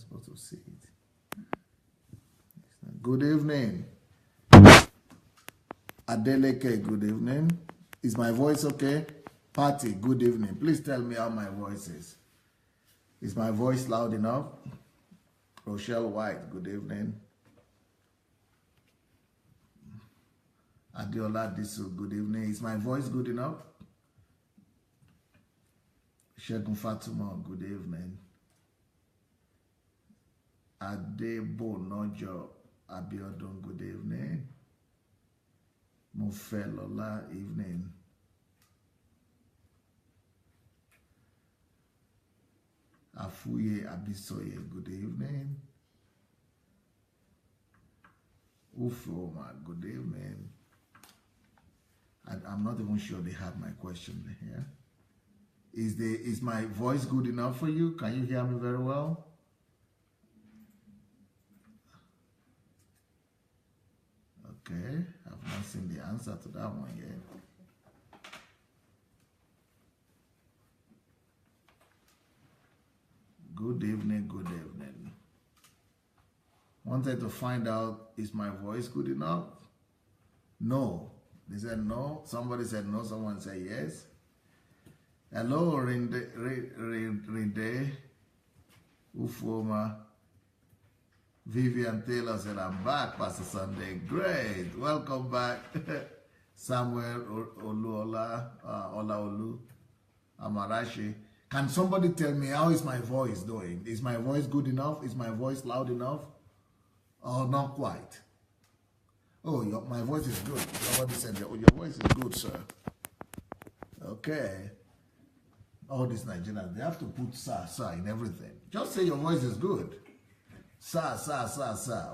supposed to see it. Good evening. Adeleke, good evening. Is my voice okay? Patty, good evening. Please tell me how my voice is. Is my voice loud enough? Rochelle White, good evening. Adiola Disu, good evening. Is my voice good enough? Shegun Fatuma, good evening. Adebo Nojo Abiodun, good evening. Mofelola, evening. Afuye Abisoye, good evening. Ufoma, good evening. I'm not even sure they have my question here. Is my voice good enough for you? Can you hear me very well? Okay, I've not seen the answer to that one yet. Good evening, good evening. Wanted to find out, is my voice good enough? No. They said no. Somebody said no. Someone said yes. Hello, Rinde Ufoma. Vivian Taylor said, I'm back, Pastor Sunday. Great. Welcome back. Samuel Oluola, Olaolu, Amarashi. Can somebody tell me, how is my voice doing? Is my voice good enough? Is my voice loud enough? Or not quite? Oh, my voice is good. Somebody said, oh, your voice is good, sir. Okay. All these Nigerians, they have to put sir in everything. Just say your voice is good. Sir.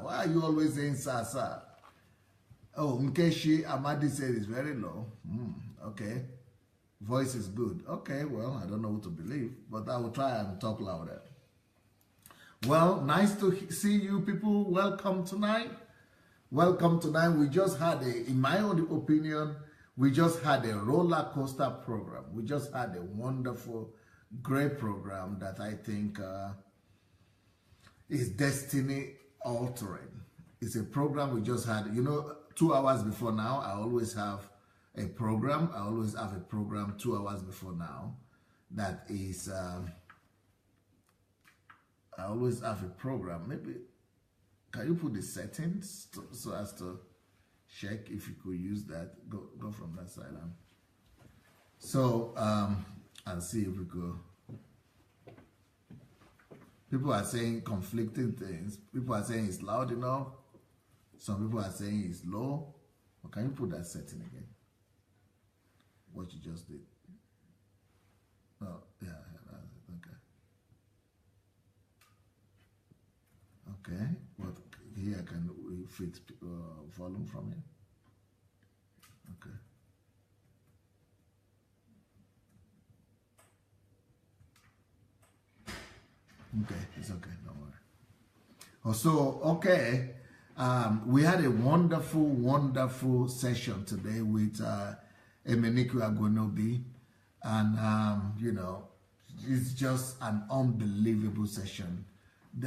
Why are you always saying sir? Oh, Nkeshi Amadi said it's very low. Okay. Voice is good. Okay, well, I don't know who to believe, but I will try and talk louder. Well, nice to see you people. Welcome tonight. Welcome tonight. We just had in my own opinion, we just had a roller coaster program. We just had a wonderful, great program that I think is destiny altering. It's a program we just had, 2 hours before now. I always have a program. I always have a program 2 hours before now. That is, I always have a program. Maybe, can you put the settings so as to check if you could use that? Go from that side. So, and see if we could. People are saying conflicting things. People are saying it's loud enough. Some people are saying it's low. Or can you put that setting again? What you just did. Oh, yeah, okay. Okay, but here can we fit volume from here? Okay. Okay, it's okay, don't worry. So, okay, we had a wonderful session today with Emeniku Agbonobi, and it's just an unbelievable session.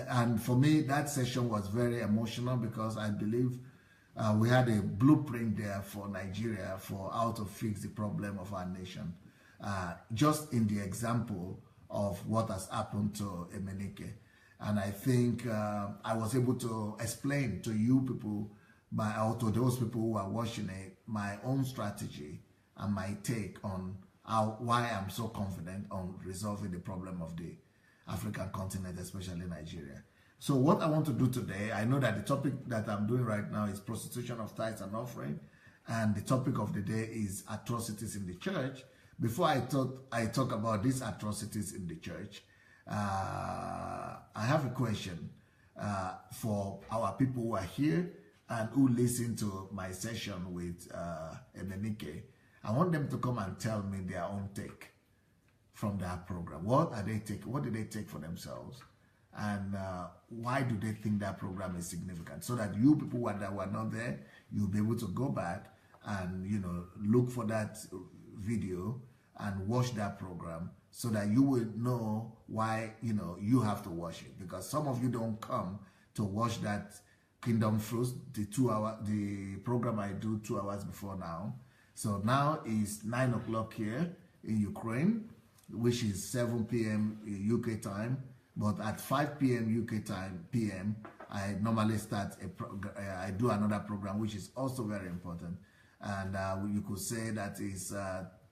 And for me, that session was very emotional because I believe we had a blueprint there for Nigeria for how to fix the problem of our nation. Just in the example of what has happened to Emenike. And I think I was able to explain to you people, or to those people who are watching it, my own strategy and my take on why I'm so confident on resolving the problem of the African continent, especially Nigeria. So what I want to do today, I know that the topic that I'm doing right now is prostitution of tithes and offering, and the topic of the day is atrocities in the church. Before I talk about these atrocities in the church, I have a question for our people who are here and who listen to my session with Emenike. I want them to come and tell me their own take from that program. What did they take for themselves? And why do they think that program is significant? So that you people that were not there, you'll be able to go back and look for that video and watch that program so that you will know why, you know, you have to watch it. Because some of you don't come to watch that Kingdom Fruits, the program I do 2 hours before now. So now is 9 o'clock here in Ukraine, which is 7 p.m. UK time. But at 5 p.m. UK time, PM, I normally start I do another program, which is also very important. And you could say that is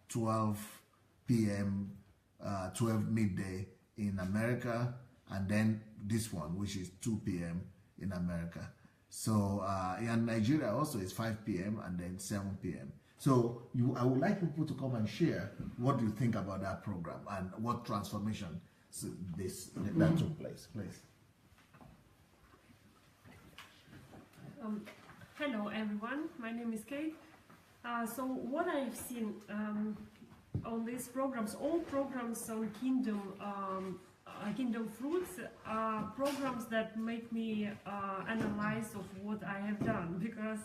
12 p.m., 12 midday in America, and then this one, which is 2 p.m. in America. So in Nigeria also is 5 p.m. and then 7 p.m. So I would like people to come and share what you think about that program and what transformation that took place, please. Hello everyone, my name is Kate. So what I've seen on these programs, all programs on Kingdom Fruits are programs that make me analyze of what I have done, because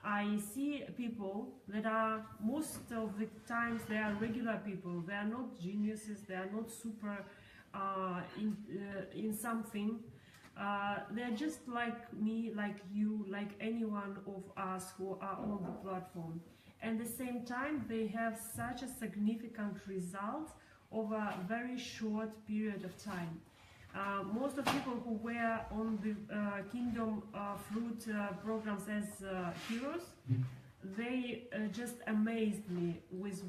I see people that are, most of the times they are regular people, they are not geniuses, they are not super in something. They're just like me, like you, like any one of us who are on the platform. And at the same time, they have such a significant result over a very short period of time. Most of the people who were on the Kingdom Fruit programs as heroes, they just amazed me with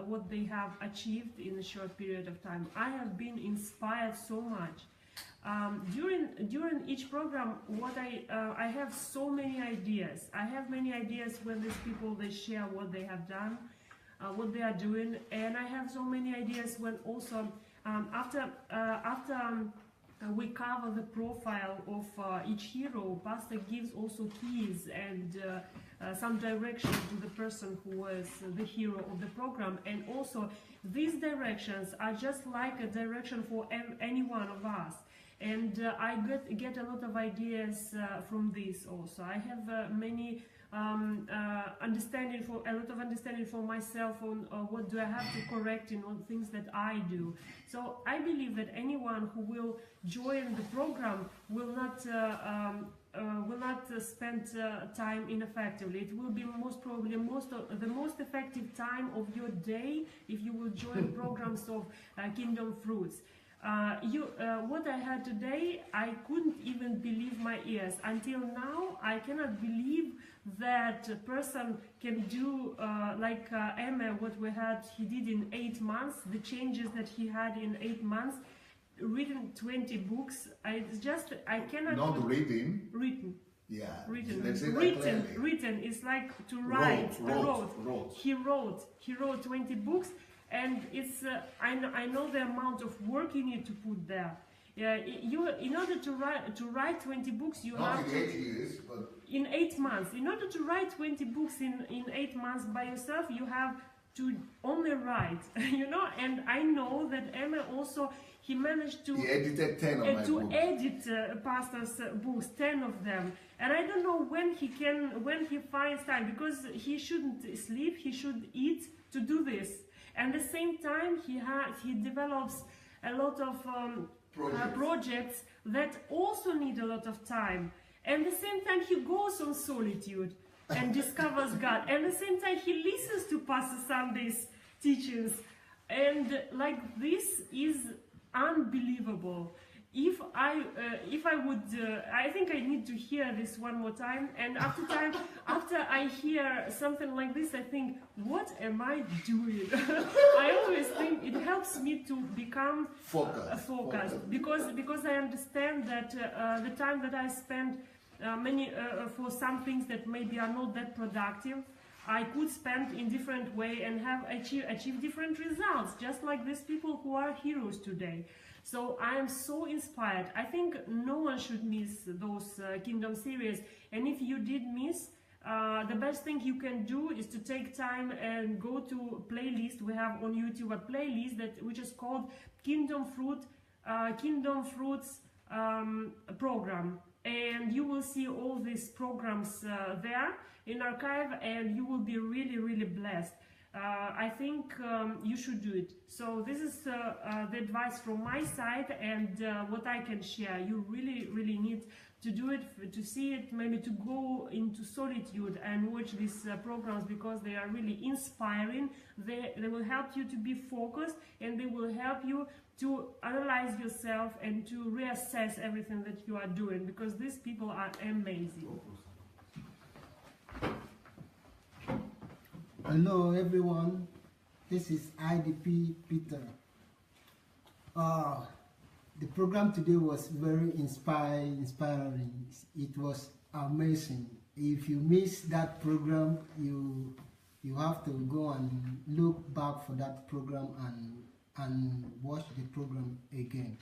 what they have achieved in a short period of time. I have been inspired so much. During each program, what I have so many ideas. I have many ideas when these people, they share what they have done, what they are doing, and I have so many ideas when also after we cover the profile of each hero, Pastor gives also keys and some direction to the person who was the hero of the program. And also these directions are just like a direction for any one of us. And I get a lot of ideas from this also. I have many a lot of understanding for myself on what do I have to correct in all things that I do. So I believe that anyone who will join the program will not spend time ineffectively. It will be most probably the most effective time of your day if you will join programs of Kingdom Fruits. What I had today, I couldn't even believe my ears. Until now, I cannot believe that a person can do like Emma, what he did in 8 months, the changes that he had in 8 months, written 20 books. I cannot... Not reading. Written. Yeah. Written is like to write. Wrote. He wrote 20 books. And it's I know the amount of work you need to put there. In order to write 20 books, you not have in 8 years, but in 8 months. In order to write 20 books in 8 months by yourself, you have to only write, you know. And I know that Emma also, he managed to edited 10 of my books. Edit Pastor's books, 10 of them. And I don't know when he finds time, because he shouldn't sleep, he should eat to do this. And at the same time, he develops a lot of projects that also need a lot of time. And at the same time, he goes on solitude and discovers God. And at the same time, he listens to Pastor Sunday's teachings. And like, this is unbelievable. If I would, I think I need to hear this one more time. And after I hear something like this, I think, what am I doing? I always think it helps me to become focused. Because I understand that the time that I spend for some things that maybe are not that productive, I could spend in different way and have achieve different results, just like these people who are heroes today. So I am so inspired. I think no one should miss those Kingdom series. And if you did miss, the best thing you can do is to take time and go to playlist. We have on YouTube a playlist which is called Kingdom Fruits program. And you will see all these programs there in archive, and you will be really, really blessed. I think you should do it. So this is the advice from my side, and what I can share. You really need to do it, to see it, maybe to go into solitude and watch these programs, because they are really inspiring. They will help you to be focused, and they will help you to analyze yourself and to reassess everything that you are doing, because these people are amazing. Hello everyone, this is IDP Peter. The program today was very inspiring. It was amazing. If you miss that program, you have to go and look back for that program and watch the program again.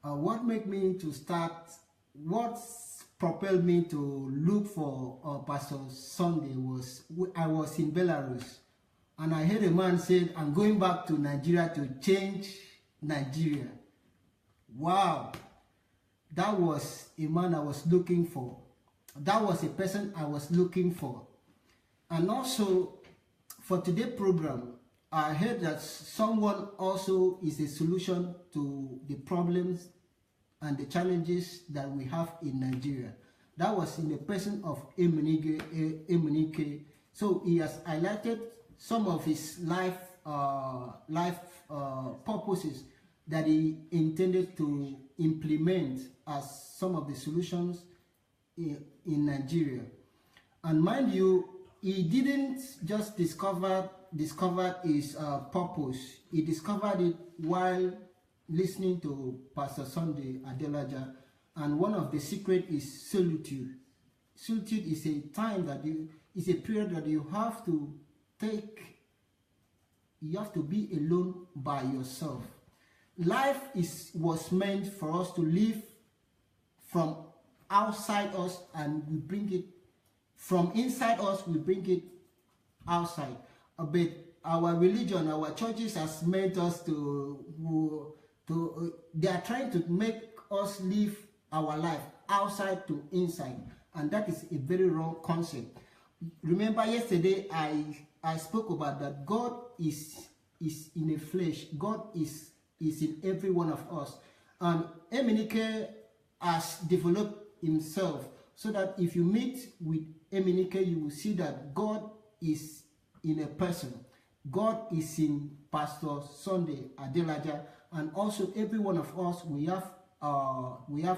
What made me to start, what's propelled me to look for Pastor Sunday was, I was in Belarus and I heard a man say, I'm going back to Nigeria to change Nigeria. Wow, that was a man I was looking for. That was a person I was looking for. And also for today's program, I heard that someone also is a solution to the problems and the challenges that we have in Nigeria. That was in the person of Emenike. So he has highlighted some of his life purposes that he intended to implement as some of the solutions in Nigeria. And mind you, he didn't just discover his purpose. He discovered it while listening to Pastor Sunday Adelaja, and one of the secret is solitude. Solitude is a time that is a period that you have to take. You have to be alone by yourself. Life was meant for us to live from outside us, and we bring it from inside us. We bring it outside. But our religion, our churches, has meant us they are trying to make us live our life outside to inside, and that is a very wrong concept. Remember yesterday I spoke about that God is in the flesh. God is in every one of us, and Emenike has developed himself so that if you meet with Emenike, you will see that God is in a person. God is in Pastor Sunday Adelaja, and also every one of us, we have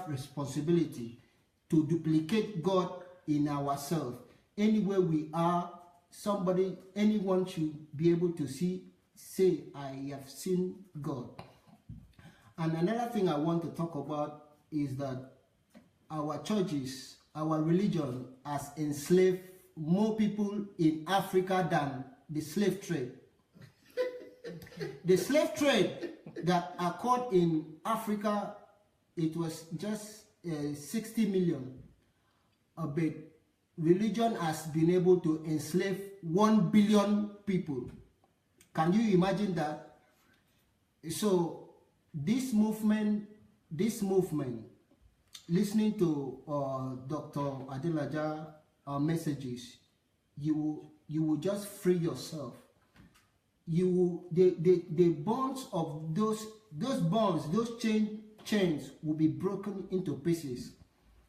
responsibility to duplicate God in ourselves. Anywhere we are, anyone should be able to say, I have seen God. And another thing I want to talk about is that our churches, our religion has enslaved more people in Africa than the slave trade. The slave trade that occurred in Africa, it was just 60 million. But religion has been able to enslave 1 billion people. Can you imagine that? So this movement, listening to Dr. Adelaja messages, you will just free yourself. The bonds of those chains will be broken into pieces.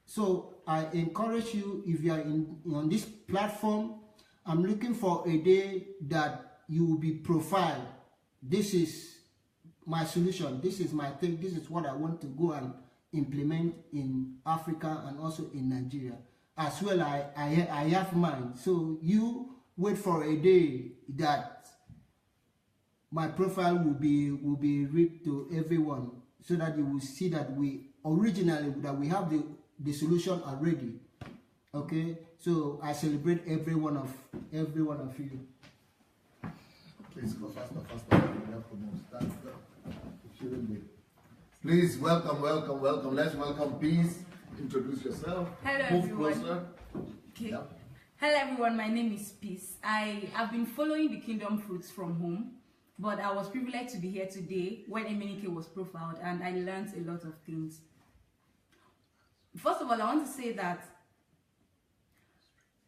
So I encourage you, if you are on this platform, I'm looking for a day that you will be profiled. This is my solution. This is my thing. This is what I want to go and implement in Africa and also in Nigeria. As well, I have mine. So you wait for a day that my profile will be read to everyone, so that you will see that we have the solution already. Okay, so I celebrate every one of you. Please go faster. It shouldn't be. Please welcome. Let's welcome Peace. Introduce yourself. Hello everyone. Okay. Yep. Hello everyone, my name is Peace. I have been following the Kingdom Fruits from home, but I was privileged to be here today when Emenike was profiled, and I learned a lot of things. First of all, I want to say that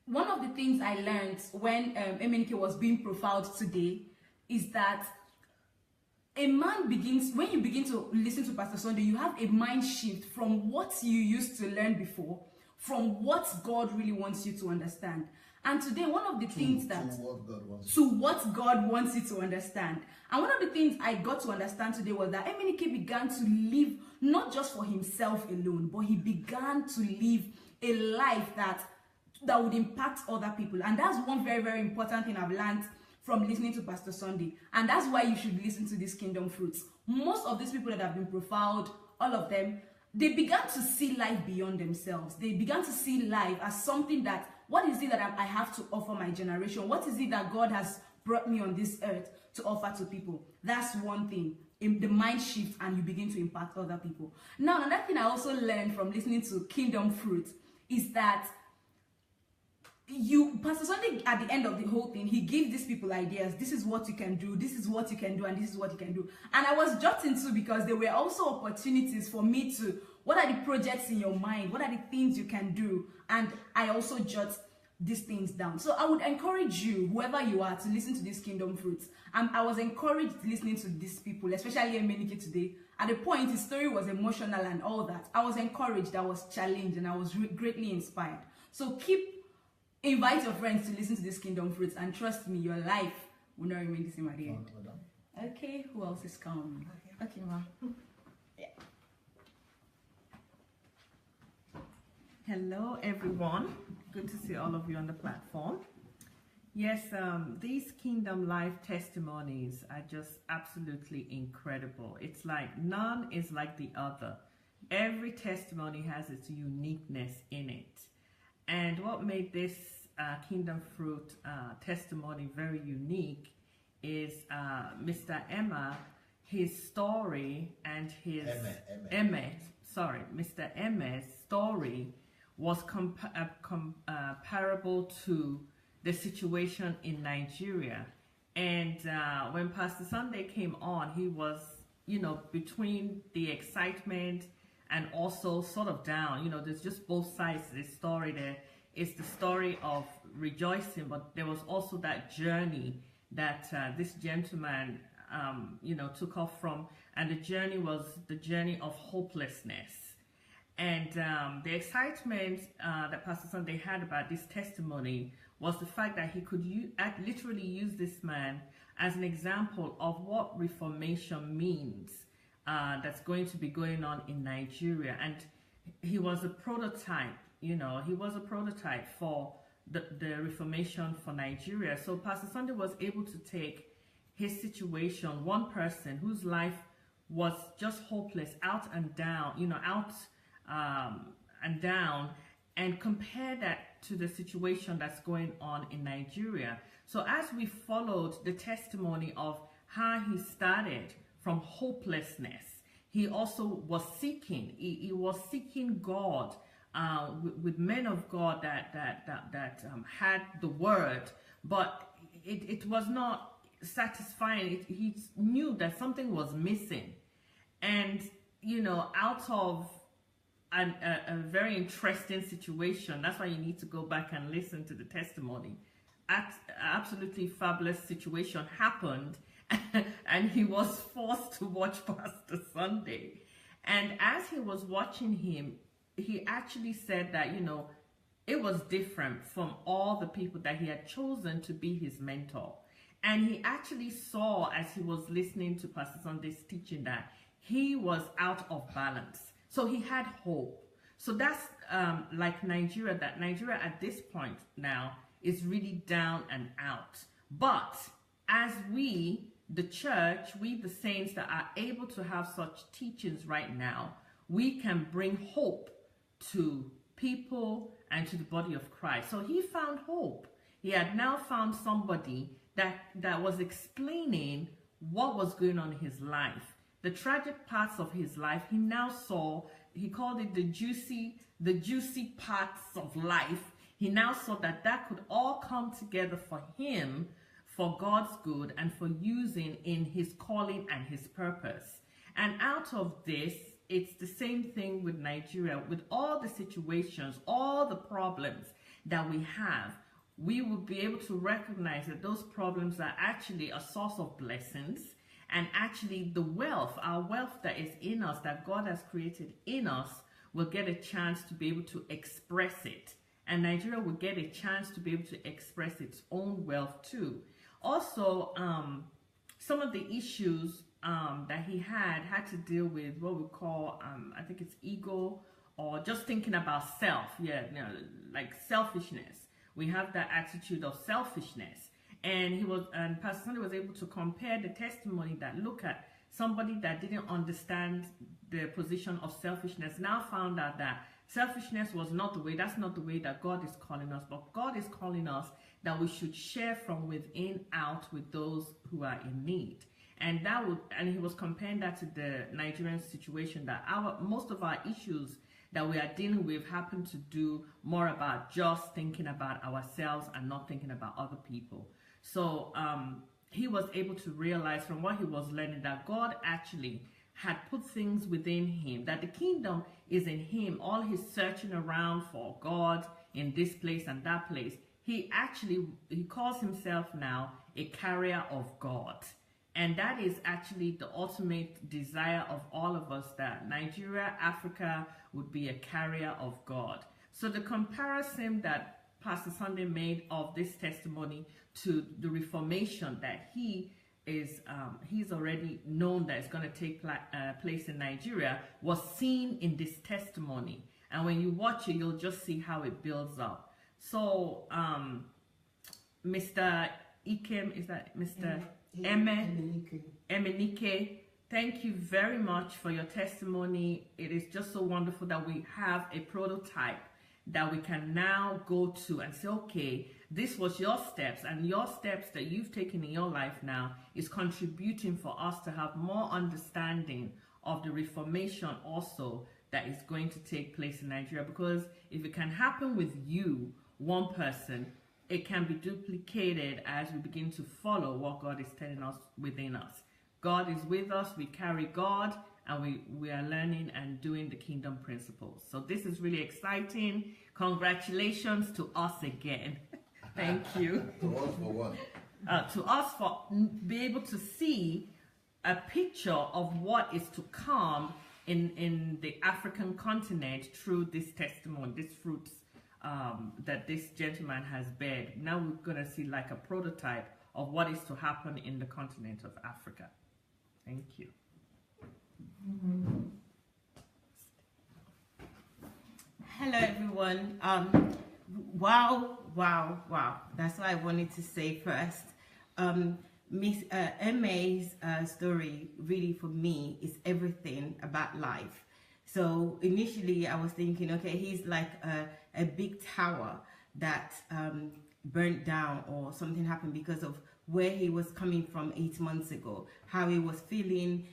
one of the things I learned when Emenike was being profiled today is that a man begins, when you begin to listen to Pastor Sunday, you have a mind shift from what you used to learn before, from what God really wants you to understand. And today, one of the things that to what God wants you to understand. And one of the things I got to understand today was that Emenike began to live not just for himself alone, but he began to live a life that would impact other people. And that's one very, very important thing I've learned from listening to Pastor Sunday. And that's why you should listen to these Kingdom Fruits. Most of these people that have been profiled, all of them, they began to see life beyond themselves. They began to see life as something that, what is it that I have to offer my generation? What is it that God has brought me on this earth to offer to people? That's one thing. In the mind shift, and you begin to impact other people. Now, another thing I also learned from listening to Kingdom Fruit is that Pastor Sunday, at the end of the whole thing, he gives these people ideas. This is what you can do, this is what you can do, and this is what you can do. And I was jotting too, because there were also opportunities for me to, what are the projects in your mind? What are the things you can do? And I also jot these things down. So I would encourage you, whoever you are, to listen to these Kingdom Fruits. I was encouraged listening to these people, especially Emenike today. At the point, his story was emotional and all that. I was encouraged, I was challenged, and I was greatly inspired. So invite your friends to listen to these Kingdom Fruits, and trust me, your life will not remain the same at the end. Okay, who else is coming? Okay, ma. Yeah. Hello, everyone. Good to see all of you on the platform. Yes, these Kingdom Life testimonies are just absolutely incredible. It's like none is like the other. Every testimony has its uniqueness in it. And what made this Kingdom Fruit testimony very unique is Mr. Emma, his story and his Mr. Emma's story was comparable to the situation in Nigeria. And when Pastor Sunday came on, he was, between the excitement and also sort of down. There's just both sides to this story. There is the story of rejoicing, but there was also that journey that this gentleman, took off from. And the journey was the journey of hopelessness. And the excitement that Pastor Sunday had about this testimony was the fact that he could literally use this man as an example of what reformation means that's going to be going on in Nigeria. And he was a prototype, he was a prototype for the reformation for Nigeria. So Pastor Sunday was able to take his situation, one person whose life was just hopeless, out and down, and down, and compare that to the situation that's going on in Nigeria. So as we followed the testimony of how he started from hopelessness, he also was seeking. He was seeking God with men of God that had the word, but it was not satisfying. He knew that something was missing, and out of a very interesting situation. That's why you need to go back and listen to the testimony. Absolutely fabulous situation happened, and he was forced to watch Pastor Sunday. And as he was watching him, he actually said that, it was different from all the people that he had chosen to be his mentor. And he actually saw, as he was listening to Pastor Sunday's teaching, that he was out of balance. So he had hope. So that's like Nigeria, that Nigeria at this point now is really down and out. But as we, the church, we the saints that are able to have such teachings right now, we can bring hope to people and to the body of Christ. So he found hope. He had now found somebody that was explaining what was going on in his life. The tragic parts of his life, he now saw. He called it the juicy parts of life. He now saw that could all come together for him, for God's good, and for using in his calling and his purpose. And out of this, it's the same thing with Nigeria, with all the situations, all the problems that we have, we will be able to recognize that those problems are actually a source of blessings, and actually the wealth, our wealth that is in us, that God has created in us, will get a chance to be able to express it. And Nigeria will get a chance to be able to express its own wealth too. Also, some of the issues that he had to deal with what we call, I think it's ego, or just thinking about self. Yeah, like selfishness. We have that attitude of selfishness. And Pastor Sunday was able to compare the testimony that look at somebody that didn't understand the position of selfishness, now found out that selfishness was not the way, that's not the way that God is calling us, but God is calling us that we should share from within out with those who are in need. And he was comparing that to the Nigerian situation, that most of our issues that we are dealing with happen to do more about just thinking about ourselves and not thinking about other people. So he was able to realize from what he was learning that God actually had put things within him, that the kingdom is in him. All his searching around for God in this place and that place, he calls himself now a carrier of God. And that is actually the ultimate desire of all of us, that Nigeria, Africa would be a carrier of God. So the comparison that Pastor Sunday made of this testimony to the Reformation that he's already known that is going to take place in Nigeria was seen in this testimony. And when you watch it, you'll just see how it builds up. So, Mr. Ikem, is that Mr. Emenike, thank you very much for your testimony. It is just so wonderful that we have a prototype that we can now go to and say, okay, this was your steps, and your steps that you've taken in your life now is contributing for us to have more understanding of the Reformation also that is going to take place in Nigeria. Because if it can happen with you, one person, it can be duplicated as we begin to follow what God is telling us within us. God is with us, we carry God, and we are learning and doing the kingdom principles. So this is really exciting. Congratulations to us again. Thank you. To us for what? To us for be able to see a picture of what is to come in the African continent through this testimony, this fruits that this gentleman has bared. Now we're going to see like a prototype of what is to happen in the continent of Africa. Thank you. Hello everyone. Wow. That's what I wanted to say first. Miss MA's story really for me is everything about life. So initially I was thinking, okay, he's like a big tower that burnt down or something happened because of where he was coming from 8 months ago, how he was feeling,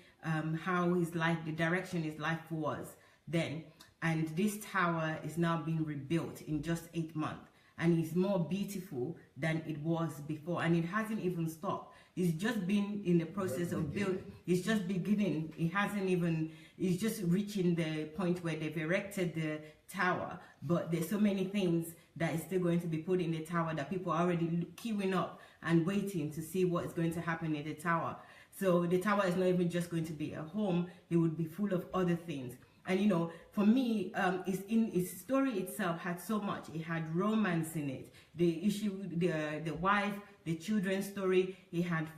how his life, the direction his life was then. And this tower is now being rebuilt in just 8 months. And it's more beautiful than it was before. And it hasn't even stopped. It's just been in the process of build. It's just beginning. It hasn't even, it's just reaching the point where they've erected the tower. But there's so many things that is still going to be put in the tower that people are already queuing up and waiting to see what is going to happen in the tower. So the tower is not even just going to be a home. It would be full of other things. And you know, for me, its story itself had so much. It had romance in it. The issue, the wife, the children's story. It had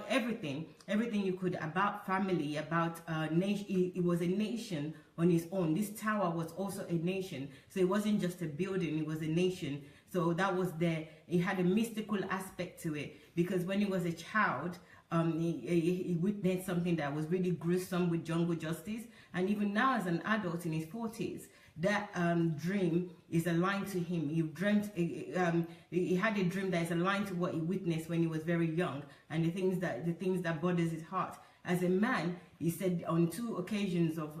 everything you could about family, about nation. It was a nation on its own. This tower was also a nation. So it wasn't just a building. It was a nation. So that was there. It had a mystical aspect to it because when he was a child, he witnessed something that was really gruesome with jungle justice, and even now as an adult in his 40s, that dream is aligned to him. He dreamt, he had a dream that is aligned to what he witnessed when he was very young, and the things that bothers his heart. As a man, he said on 2 occasions of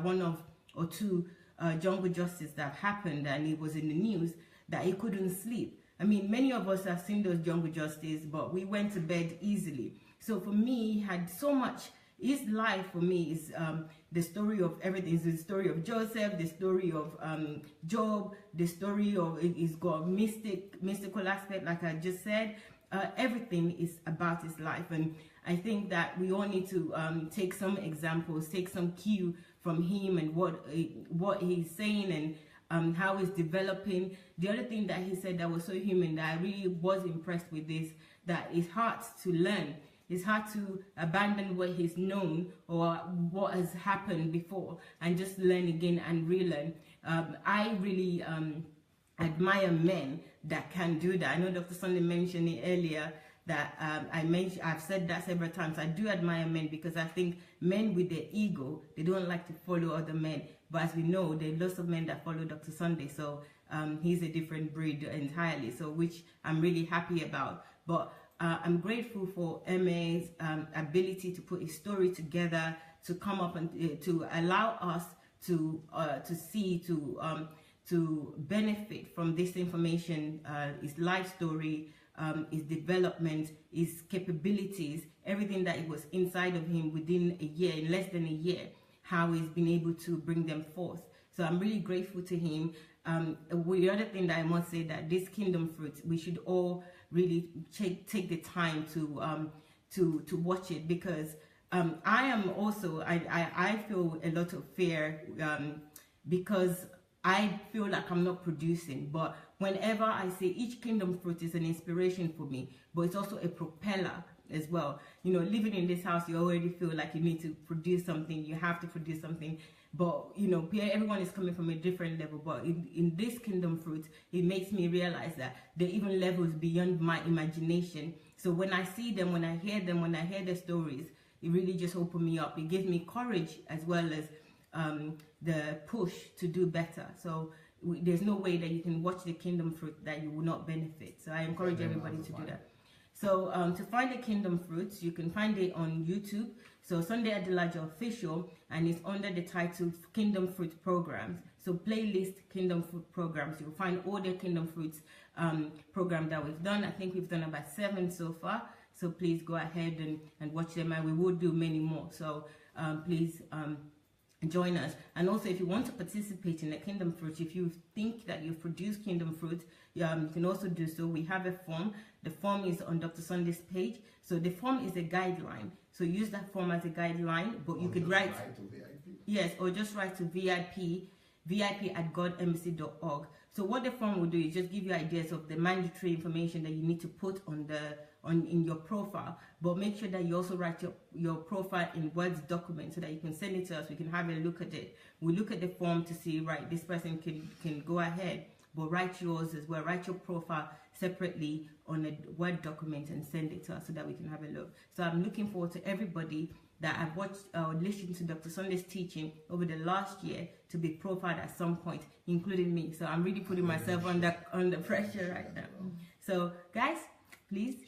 one or two jungle justice that happened, and it was in the news, that he couldn't sleep. I mean, many of us have seen those jungle justice, but we went to bed easily. So for me, he had so much his life for me is the story of everything. It's the story of Joseph, the story of Job, the story of, it's got mystical aspect, like I just said. Everything is about his life, and I think that we all need to take some examples, take some cue from him and what he's saying and how he's developing. The other thing that he said that was so human that I really was impressed with this, that it's hard to learn. It's hard to abandon what he's known or what has happened before and just learn again and relearn. I really admire men that can do that. I know Dr. Sunday mentioned it earlier that I've said that several times. I do admire men because I think men with their ego, they don't like to follow other men. But as we know, there are lots of men that follow Dr. Sunday, so he's a different breed entirely, so which I'm really happy about. But I'm grateful for MA's ability to put his story together, to come up and to allow us to see, to benefit from this information, his life story, his development, his capabilities, everything that it was inside of him within a year, in less than a year, how he's been able to bring them forth. So I'm really grateful to him. The other thing that I must say, that this Kingdom Fruits, we should all really take the time to watch it, because I am also, I feel a lot of fear because I feel like I'm not producing. But whenever I say, each Kingdom Fruit is an inspiration for me, but it's also a propeller as well. You know, living in this house, you already feel like you need to produce something, you have to produce something. But, you know, everyone is coming from a different level. But in this Kingdom Fruit, it makes me realize that there are even levels beyond my imagination. So when I see them, when I hear them, when I hear their stories, it really just opens me up. It gives me courage as well as the push to do better. So there's no way that you can watch the Kingdom Fruit that you will not benefit. So I encourage everybody to do that. So to find the Kingdom Fruits, you can find it on YouTube. So Sunday Adelaja Official, and it's under the title Kingdom Fruit Programs. So playlist Kingdom Fruit Programs. You'll find all the Kingdom Fruits program that we've done. I think we've done about 7 so far. So please go ahead and watch them, and we will do many more. So please join us. And also, if you want to participate in the Kingdom Fruit, if you think that you've produced Kingdom Fruit, you can also do so. We have a form. The form is on Dr. Sunday's page. So the form is a guideline. So use that form as a guideline, but you could write to VIP. Yes, or just write to vip@godembassy.org. So what the form will do is just give you ideas of the mandatory information that you need to put in your profile, but make sure that you also write your profile in Word document so that you can send it to us. We can have a look at it. We look at the form to see, right, this person can go ahead, but write yours as well. Write your profile separately on a Word document and send it to us so that we can have a look. So I'm looking forward to everybody that I've watched or listened to Dr. Sunday's teaching over the last year to be profiled at some point, including me. So I'm really putting myself under pressure right now. So guys, please,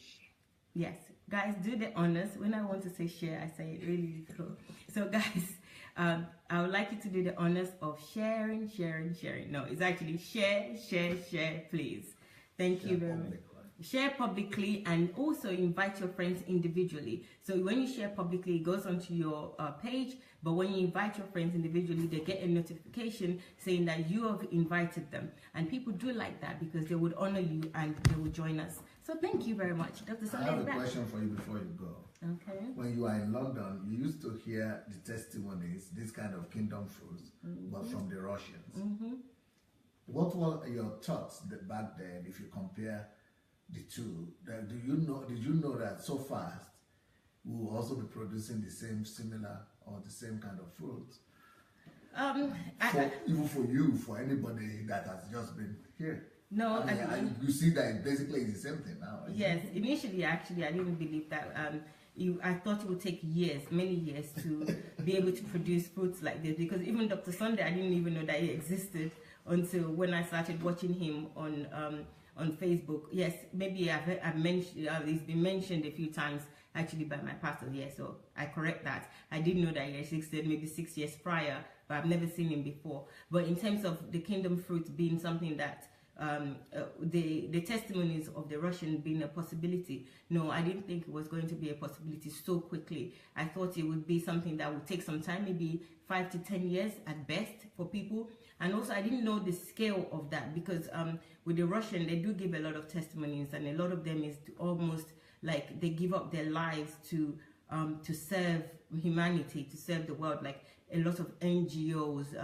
yes, guys, do the honors. When I want to say share, I say it really cool. So guys, I would like you to do the honors of sharing. No, it's actually share, please. Thank you very much. Share publicly, and also invite your friends individually. So when you share publicly, it goes onto your page, but when you invite your friends individually, they get a notification saying that you have invited them. And people do like that because they would honor you and they will join us. So thank you very much. Dr. Sunday, I have a question for you before you go. Okay. When you are in London, you used to hear the testimonies, this kind of Kingdom Fruits, but from the Russians. What were your thoughts back then if you compare the two? Did you know that so fast we will also be producing the same similar or the same kind of fruits? Even for you, for anybody that has just been here. No, you see that it basically is the same thing now. Yes, initially, actually, I didn't believe that. I thought it would take years, many years, to be able to produce fruits like this, because even Dr. Sunday, I didn't even know that he existed until when I started watching him on Facebook. Yes, maybe I've mentioned, he's been mentioned a few times actually by my pastor. Yes, so I correct that. I didn't know that he existed maybe 6 years prior, but I've never seen him before. But in terms of the Kingdom Fruit being something that the testimonies of the Russian being a possibility. No, I didn't think it was going to be a possibility so quickly. I thought it would be something that would take some time, maybe 5 to 10 years at best for people. And also I didn't know the scale of that, because with the Russian, they do give a lot of testimonies, and a lot of them is almost like they give up their lives to serve humanity, to serve the world, like a lot of NGOs,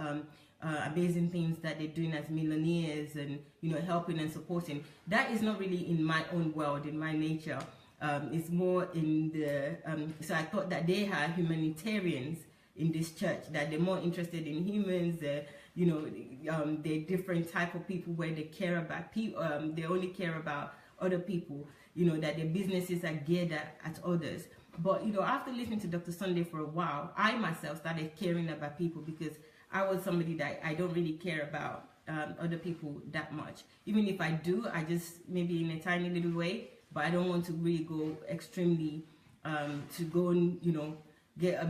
amazing things that they're doing as millionaires, and helping and supporting. That is not really in my own world, in my nature. It's more in the so I thought that they are humanitarians in this church, that they're more interested in humans. They're different type of people where they care about people. They only care about other people. That their businesses are geared at others. But after listening to Dr. Sunday for a while, I myself started caring about people, because I was somebody that I don't really care about other people that much. Even if I do, I just maybe in a tiny little way, but I don't want to really go extremely to go and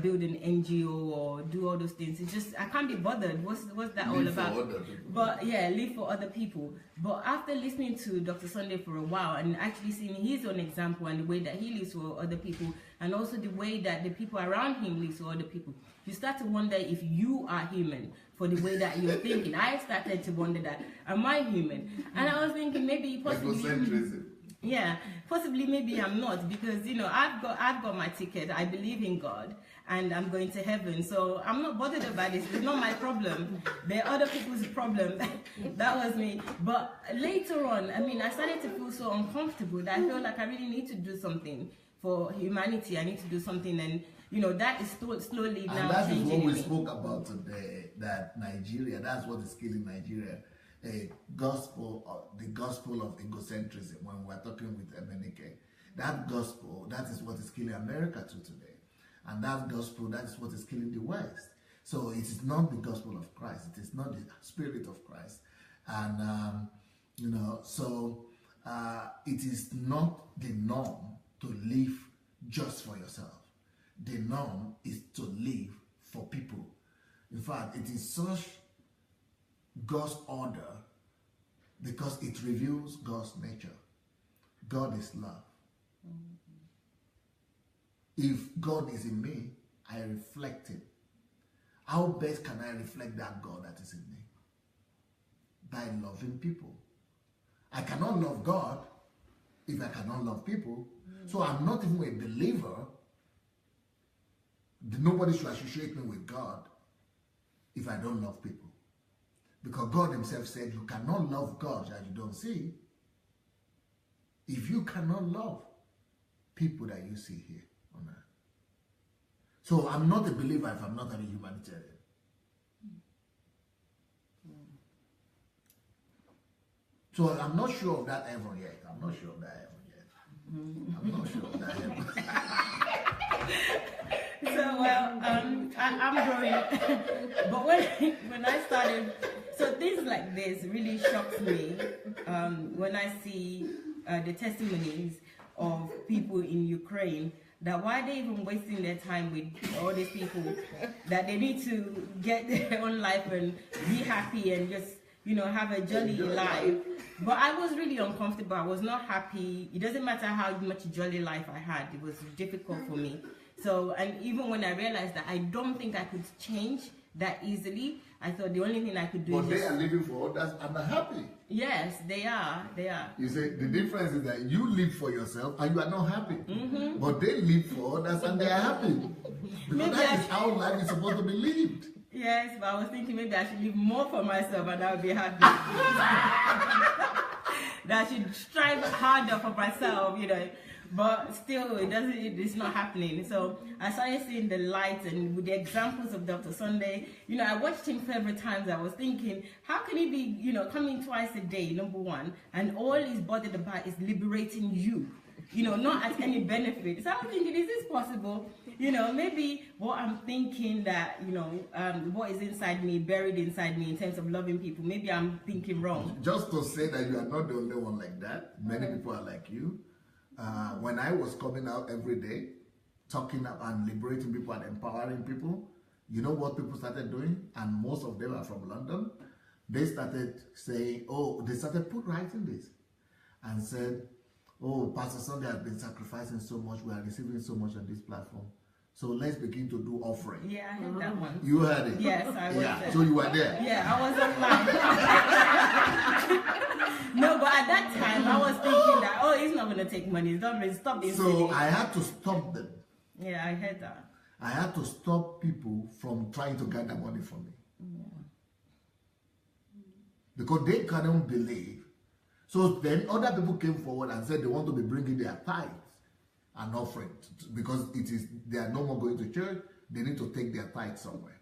build an NGO or do all those things. It's just I can't be bothered. What's that all about? But yeah, live for other people. But after listening to Dr. Sunday for a while and actually seeing his own example and the way that he lives for other people, and also the way that the people around him live for other people, you start to wonder if you are human for the way that you're thinking. I started to wonder that, am I human? And I was thinking maybe possibly. Yeah, possibly maybe I'm not, because I've got my ticket. I believe in God and I'm going to heaven, so I'm not bothered about this. It's not my problem. They're other people's problem. That was me. But later on, I started to feel so uncomfortable that I felt like I really need to do something for humanity. I need to do something, and that is slowly now changing. And that is what we spoke about today. That Nigeria, that's what is killing Nigeria. The gospel of egocentrism. When we're talking with Emenike, that gospel, that is what is killing America today, and that gospel, that is what is killing the West. So it is not the gospel of Christ. It is not the spirit of Christ, and it is not the norm to live just for yourself. The norm is to live for people. In fact, it is such God's order because it reveals God's nature. God is love. If God is in me, I reflect Him. How best can I reflect that God that is in me? By loving people. I cannot love God if I cannot love people. So I'm not even a believer. Nobody should associate me with God if I don't love people. Because God Himself said you cannot love God that you don't see if you cannot love people that you see here on earth. So I'm not a believer if I'm not a humanitarian. So I'm not sure of that heaven yet. I'm not sure of that heaven yet. So I'm growing, but when I started, so things like this really shocks me when I see the testimonies of people in Ukraine, that why they even wasting their time with all these people, that they need to get their own life and be happy and just have a jolly life. But I was really uncomfortable. I was not happy. It doesn't matter how much jolly life I had, it was difficult for me. So, and even when I realized that I don't think I could change that easily, I thought the only thing I could do is they are living for others and are happy. Yes, they are. They are. You see, the difference is that you live for yourself and you are not happy. But they live for others and they are happy. Because that is how life is supposed to be lived. Yes, but I was thinking maybe I should live more for myself and I would be happy. That I should strive harder for myself, But still, it's not happening. So I started seeing the light, and with the examples of Dr. Sunday, I watched him several times. I was thinking, how can he be, coming twice a day, number one, and all he's bothered about is liberating you, not at any benefit. So I was thinking, is this possible? Maybe what I'm thinking that, what is inside me, buried inside me in terms of loving people, maybe I'm thinking wrong. Just to say that you are not the only one like that. Many people are like you. When I was coming out every day, talking up and liberating people and empowering people, you know what people started doing? And most of them are from London. they started saying, oh, they started writing this and said, oh, Pastor Sunday has been sacrificing so much, we are receiving so much on this platform. So let's begin to do offering. Yeah, I heard that one. You heard it? Yes, I was there. So you were there? Yeah, I was online. No, but at that time, I was thinking that, oh, he's not going to take money. He's not going to stop this. So I had to stop them. Yeah, I heard that. I had to stop people from trying to gather money from me. Because they couldn't believe. So then other people came forward and said they want to be bringing their tithes and offering, because they are no more going to church. They need to take their tithe somewhere,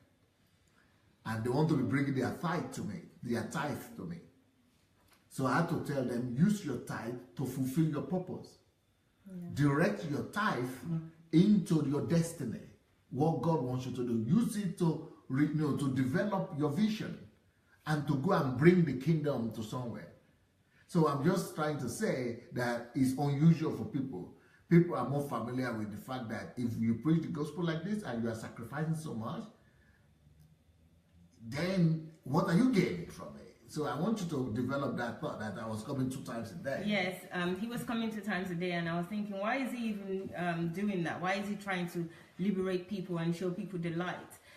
and they want to be bringing their tithe to me, So I had to tell them, use your tithe to fulfill your purpose. Direct your tithe into your destiny, what God wants you to do. Use it to to develop your vision and to go and bring the kingdom to somewhere. So I'm just trying to say that it's unusual for people. People are more familiar with the fact that if you preach the gospel like this and you are sacrificing so much, then what are you gaining from it? So I want you to develop that thought that I was coming 2 times a day. Yes, he was coming 2 times a day, and I was thinking, why is he even doing that? Why is he trying to liberate people and show people the light?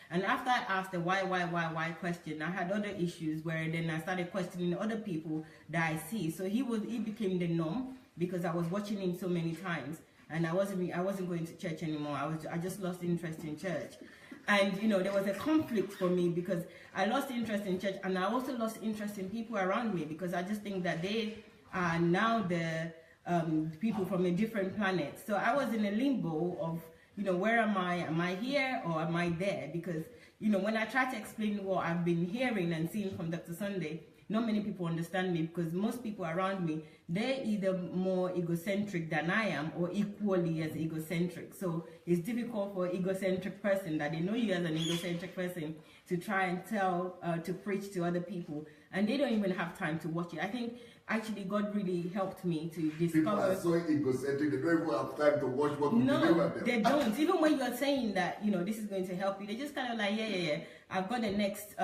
And after I asked the why question, I had other issues where then I started questioning other people that I see. So he became the norm, because I was watching him so many times, and I wasn't going to church anymore. I just lost interest in church. And there was a conflict for me, because I lost interest in church, and I also lost interest in people around me, because I just think that they are now the people from a different planet. So I was in a limbo of, where am I? Am I here or am I there? Because, when I try to explain what I've been hearing and seeing from Dr. Sunday, not many people understand me, because most people around me, they're either more egocentric than I am or equally as egocentric. So it's difficult for an egocentric person that they know you as an egocentric person to try and tell, to preach to other people. And they don't even have time to watch it. I think actually God really helped me to discover. People are so egocentric, they don't even have time to watch what we deliver them. They don't. Even when you're saying that, this is going to help you, they just kind of like, yeah. I've got the next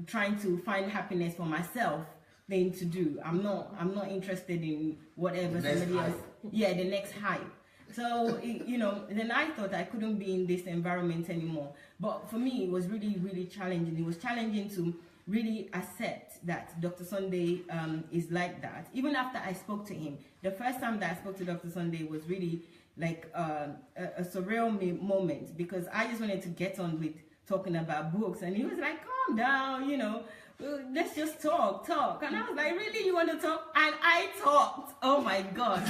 trying to find happess for myself thing to do. I'm not interested in whatever somebody else. Yeah, the next hype. So then I thought I couldn't be in this environment anymore. But for me, it was really, really challenging. It was challenging to really accept that Dr. Sunday is like that. Even after I spoke to him, the first time that I spoke to Dr. Sunday was really like a surreal moment, because I just wanted to get on with talking about books, and he was like, calm down, let's just talk. And I was like, really, you want to talk? And I talked. Oh my God.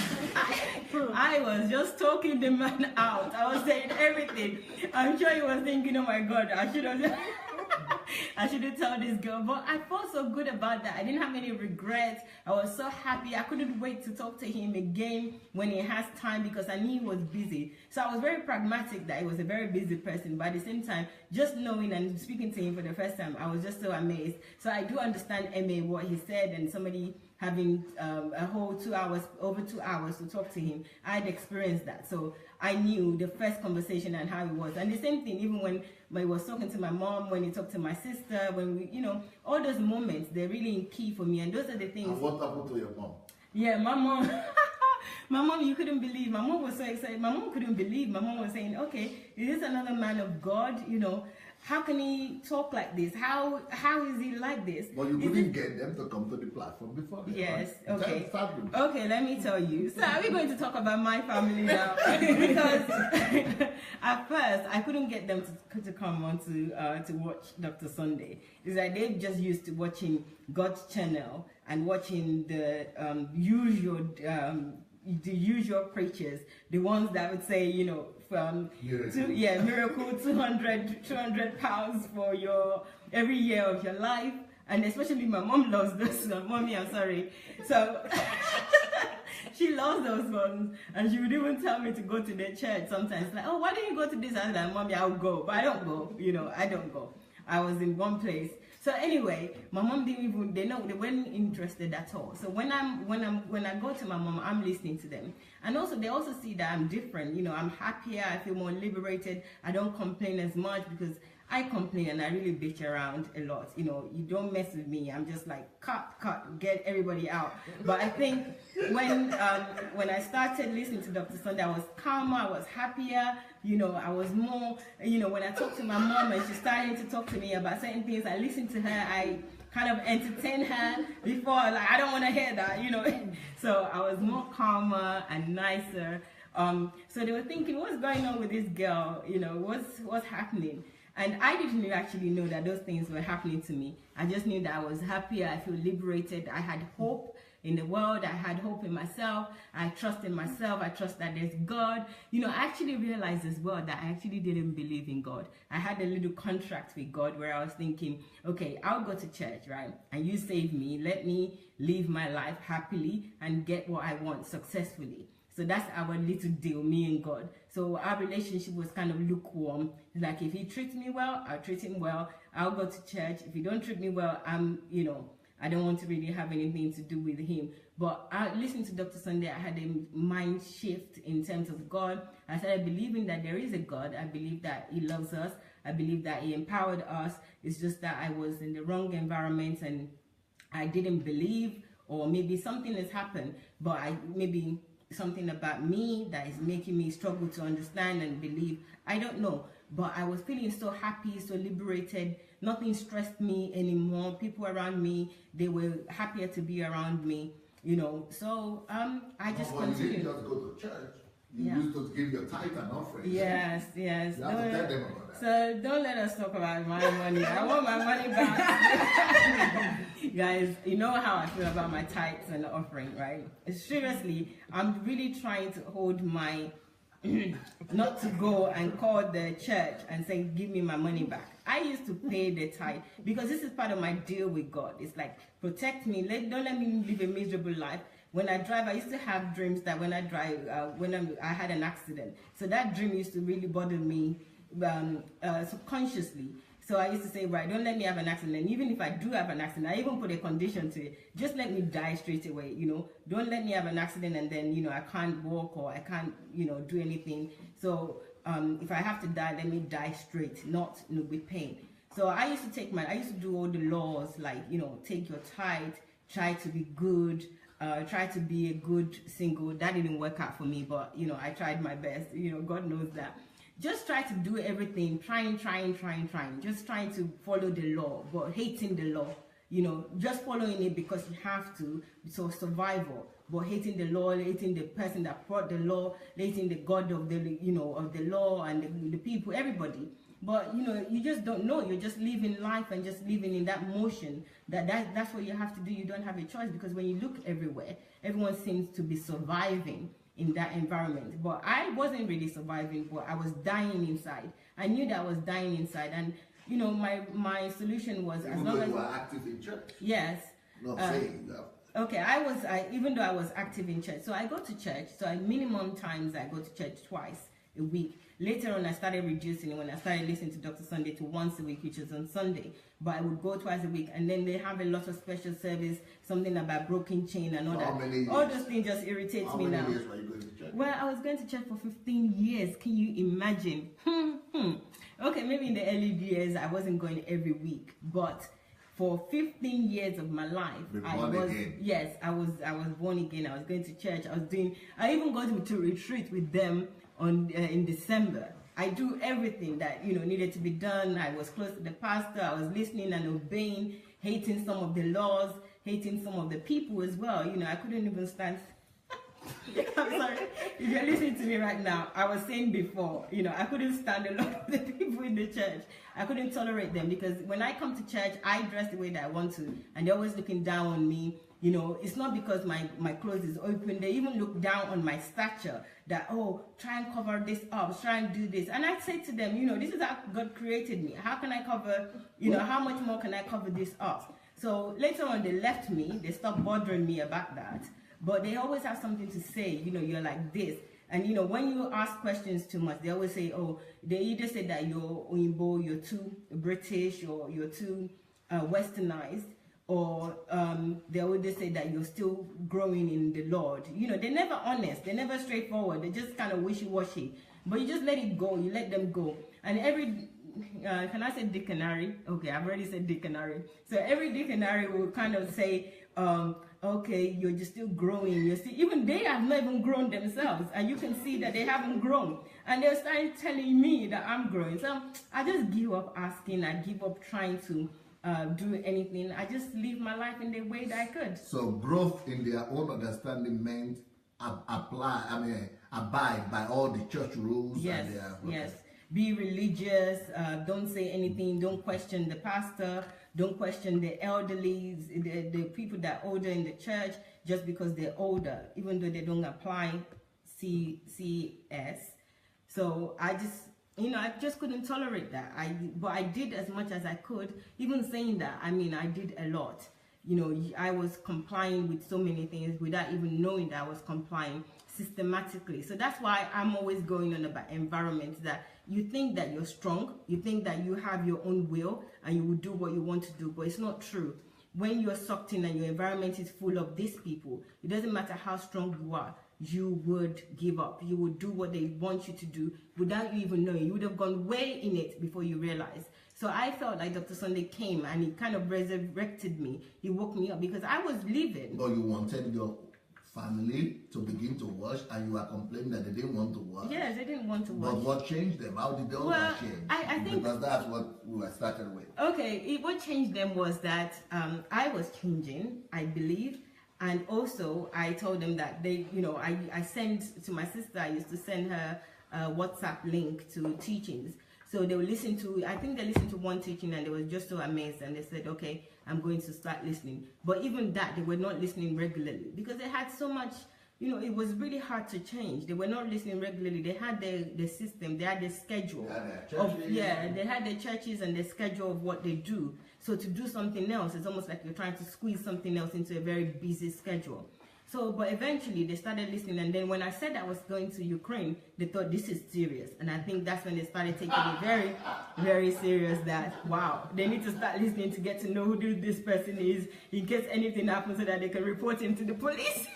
I was just talking the man out. I was saying everything. I'm sure he was thinking, oh my God, I should have told this girl. But I felt so good about that. I didn't have any regrets. I was so happy. I couldn't wait to talk to him again when he has time, because I knew he was busy. So I was very pragmatic that he was a very busy person. But at the same time, just knowing and speaking to him for the first time, I was just so amazed. So I do understand, Emma, what he said, and somebody having a whole 2 hours, over 2 hours to talk to him. I'd experienced that. So I knew the first conversation and how it was. And the same thing, even when he was talking to my mom, when he talked to my sister, when we, all those moments, they're really key for me. And those are the things. And what happened to your mom? Yeah, my mom. My mom, you couldn't believe. My mom was so excited. My mom couldn't believe. My mom was saying, okay, is this another man of God? How can he talk like this? How is he like this? Well, you couldn't get them to come to the platform before. Yes, right? okay. Okay, let me tell you. So are we going to talk about my family now? Because at first, I couldn't get them to come on to watch Dr. Sunday. It's like they just used to watching God's channel and watching the usual preachers, the ones that would say, from miracle 200 pounds for your every year of your life. And especially my mom loves this. Mommy, I'm sorry. So she loves those ones, and she would even tell me to go to the church sometimes. Like, oh, why don't you go to this? I was like, Mommy, I'll go, but I don't go. I don't go. I was in one place. So anyway, my mom they weren't interested at all. So when I go to my mom, I'm listening to them. And also they also see that I'm different. I'm happier, I feel more liberated, I don't complain as much, because I complain and I really bitch around a lot. You know, you don't mess with me. I'm just like, cut, get everybody out. But I think when I started listening to Dr. Sunday, I was calmer, I was happier. You know, I was more, you know, when I talked to my mom and she started to talk to me about certain things, I listened to her, I kind of entertain her before, like, I don't want to hear that, you know. So I was more calmer and nicer. So they were thinking, what's going on with this girl? You know, what's happening? And I didn't actually know that those things were happening to me. I just knew that I was happier, I feel liberated, I had hope in the world, I had hope in myself, I trust in myself, I trust that there's God. You know, I actually realized as well that I actually didn't believe in God. I had a little contract with God where I was thinking, okay, I'll go to church, right? And you save me, let me live my life happily and get what I want successfully. So that's our little deal, me and God. So our relationship was kind of lukewarm. Like, if he treats me well, I'll treat him well. I'll go to church. If he don't treat me well, you know, I don't want to really have anything to do with him. But I listened to Dr. Sunday. I had a mind shift in terms of God. I started believing that there is a God. I believe that he loves us. I believe that he empowered us. It's just that I was in the wrong environment and I didn't believe, or maybe something has happened, but maybe something about me that is making me struggle to understand and believe. I don't know, but I was feeling so happy, so liberated. Nothing stressed me anymore. People around me, they were happier to be around me, you know. So I just continued. You didn't just go to church. You used to give your tithe and offering. Yes. You have to tell them about that. So don't let us talk about my money. I want my money back. Guys, you know how I feel about my tithes and offering, right? Seriously, I'm really trying to hold my not to go and call the church and say, give me my money back. I used to pay the tithe because this is part of my deal with God. It's like, protect me, don't let me live a miserable life. When I drive, I used to have dreams that when I drive, I had an accident. So that dream used to really bother me subconsciously. So I used to say, right, don't let me have an accident. Even if I do have an accident, I even put a condition to it. Just let me die straight away, you know. Don't let me have an accident and then, you know, I can't walk or I can't, you know, do anything. So if I have to die, let me die straight, not, you know, with pain. So I used to do all the laws, like, you know, take your tithe, try to be good, try to be a good single. That didn't work out for me, but, you know, I tried my best. You know, God knows that. Just try to do everything, trying, just trying to follow the law, but hating the law, you know, just following it because you have to, so survival, but hating the law, hating the person that brought the law, hating the God of the, you know, of the law and the people, everybody. But, you know, you just don't know. You're just living life and just living in that motion. That's what you have to do. You don't have a choice, because when you look everywhere, everyone seems to be surviving in that environment. But I wasn't really surviving, but I was dying inside. I knew that I was dying inside. And, you know, my solution was, even as long as you were active in church. Yes. Not saying that. Okay, even though I was active in church. So I go to church. So minimum times I go to church twice a week. Later on, I started reducing when I started listening to Dr. Sunday to once a week, which is on Sunday. But I would go twice a week, and then they have a lot of special service, something about broken chain and all that. All those things just irritates me now. How many years were you going to church? Well, I was going to church for 15 years. Can you imagine? Okay, maybe in the early years I wasn't going every week, but for 15 years of my life, I was born again. I was going to church. I even got to retreat with them in December. I do everything that, you know, needed to be done. I was close to the pastor. I was listening and obeying, hating some of the laws, hating some of the people as well. You know, I couldn't even stand. I'm sorry. If you're listening to me right now, I was saying before, you know, I couldn't stand a lot of the people in the church. I couldn't tolerate them, because when I come to church, I dress the way that I want to, and they're always looking down on me. You know, it's not because my clothes is open. They even look down on my stature, that, oh, try and cover this up, try and do this. And I say to them, you know, this is how God created me. How can I cover, you know, how much more can I cover this up? So later on, they left me. They stopped bothering me about that. But they always have something to say, you know, you're like this. And, you know, when you ask questions too much, they always say, oh, they either say that you're Oyinbo, you're too British, or you're too westernized, or they always say that you're still growing in the Lord. You know, they're never honest. They're never straightforward. They're just kind of wishy-washy. But you just let it go. You let them go. And every can I say dictionary? Okay, I've already said dictionary. So every dictionary will kind of say, okay, you're just still growing. You're still, even they have not even grown themselves, and you can see that they haven't grown. And they're starting telling me that I'm growing. So I just give up asking. I give up trying to do anything. I just live my life in the way that I could. So growth in their own understanding meant abide by all the church rules. Yes, and their, yes. Be religious. Don't say anything. Don't question the pastor. Don't question the elderly, the people that are older in the church just because they're older, even though they don't apply CS. So I just couldn't tolerate that. But I did as much as I could. Even saying that, I mean, I did a lot. I was complying with so many things without even knowing that I was complying systematically. So that's why I'm always going on about environments that you think that you're strong, you think that you have your own will and you will do what you want to do, but it's not true. When you're sucked in and your environment is full of these people, it doesn't matter how strong you are, you would give up. You would do what they want you to do without you even knowing. You would have gone way in it before you realize. So I felt like Dr. Sunday came and he kind of resurrected me. He woke me up because I was leaving. But you wanted your family to begin to wash and you were complaining that they didn't want to wash. Yes, they didn't want to wash. But what changed them? How did they all change? I think because that's what we were started with. Okay, what changed them was that I was changing, I believe. And also I told them that they, I sent to my sister, I used to send her a WhatsApp link to teachings. So they would listen to, I think they listened to one teaching and they were just so amazed and they said, okay, I'm going to start listening. But even that, they were not listening regularly because they had so much, it was really hard to change. They were not listening regularly. They had their system, they had their schedule. They had their churches and their schedule of what they do. So to do something else, it's almost like you're trying to squeeze something else into a very busy schedule. So, but eventually they started listening, and then when I said I was going to Ukraine, they thought this is serious, and I think that's when they started taking it very, very serious. That wow, they need to start listening to get to know who this person is in case anything happens, so that they can report him to the police.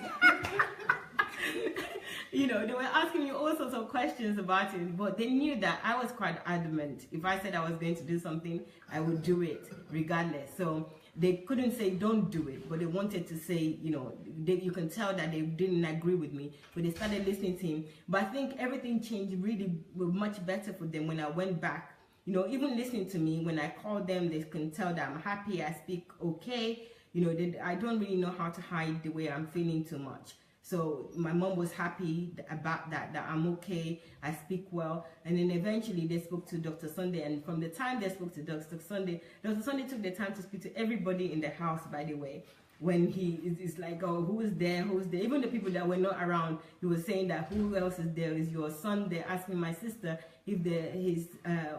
They were asking me all sorts of questions about it, but they knew that I was quite adamant. If I said I was going to do something, I would do it regardless. So they couldn't say don't do it, but they wanted to say, you can tell that they didn't agree with me, but they started listening to him. But I think everything changed really much better for them when I went back. Even listening to me, when I call them, they can tell that I'm happy, I speak okay. I don't really know how to hide the way I'm feeling too much. So my mom was happy about that I'm okay, I speak well. And then eventually they spoke to Dr. Sunday, and from the time they spoke to Dr. Sunday took the time to speak to everybody in the house, by the way. When he is like, oh, who's there? Even the people that were not around, he was saying that who else is there? Is your son there? Asking my sister if his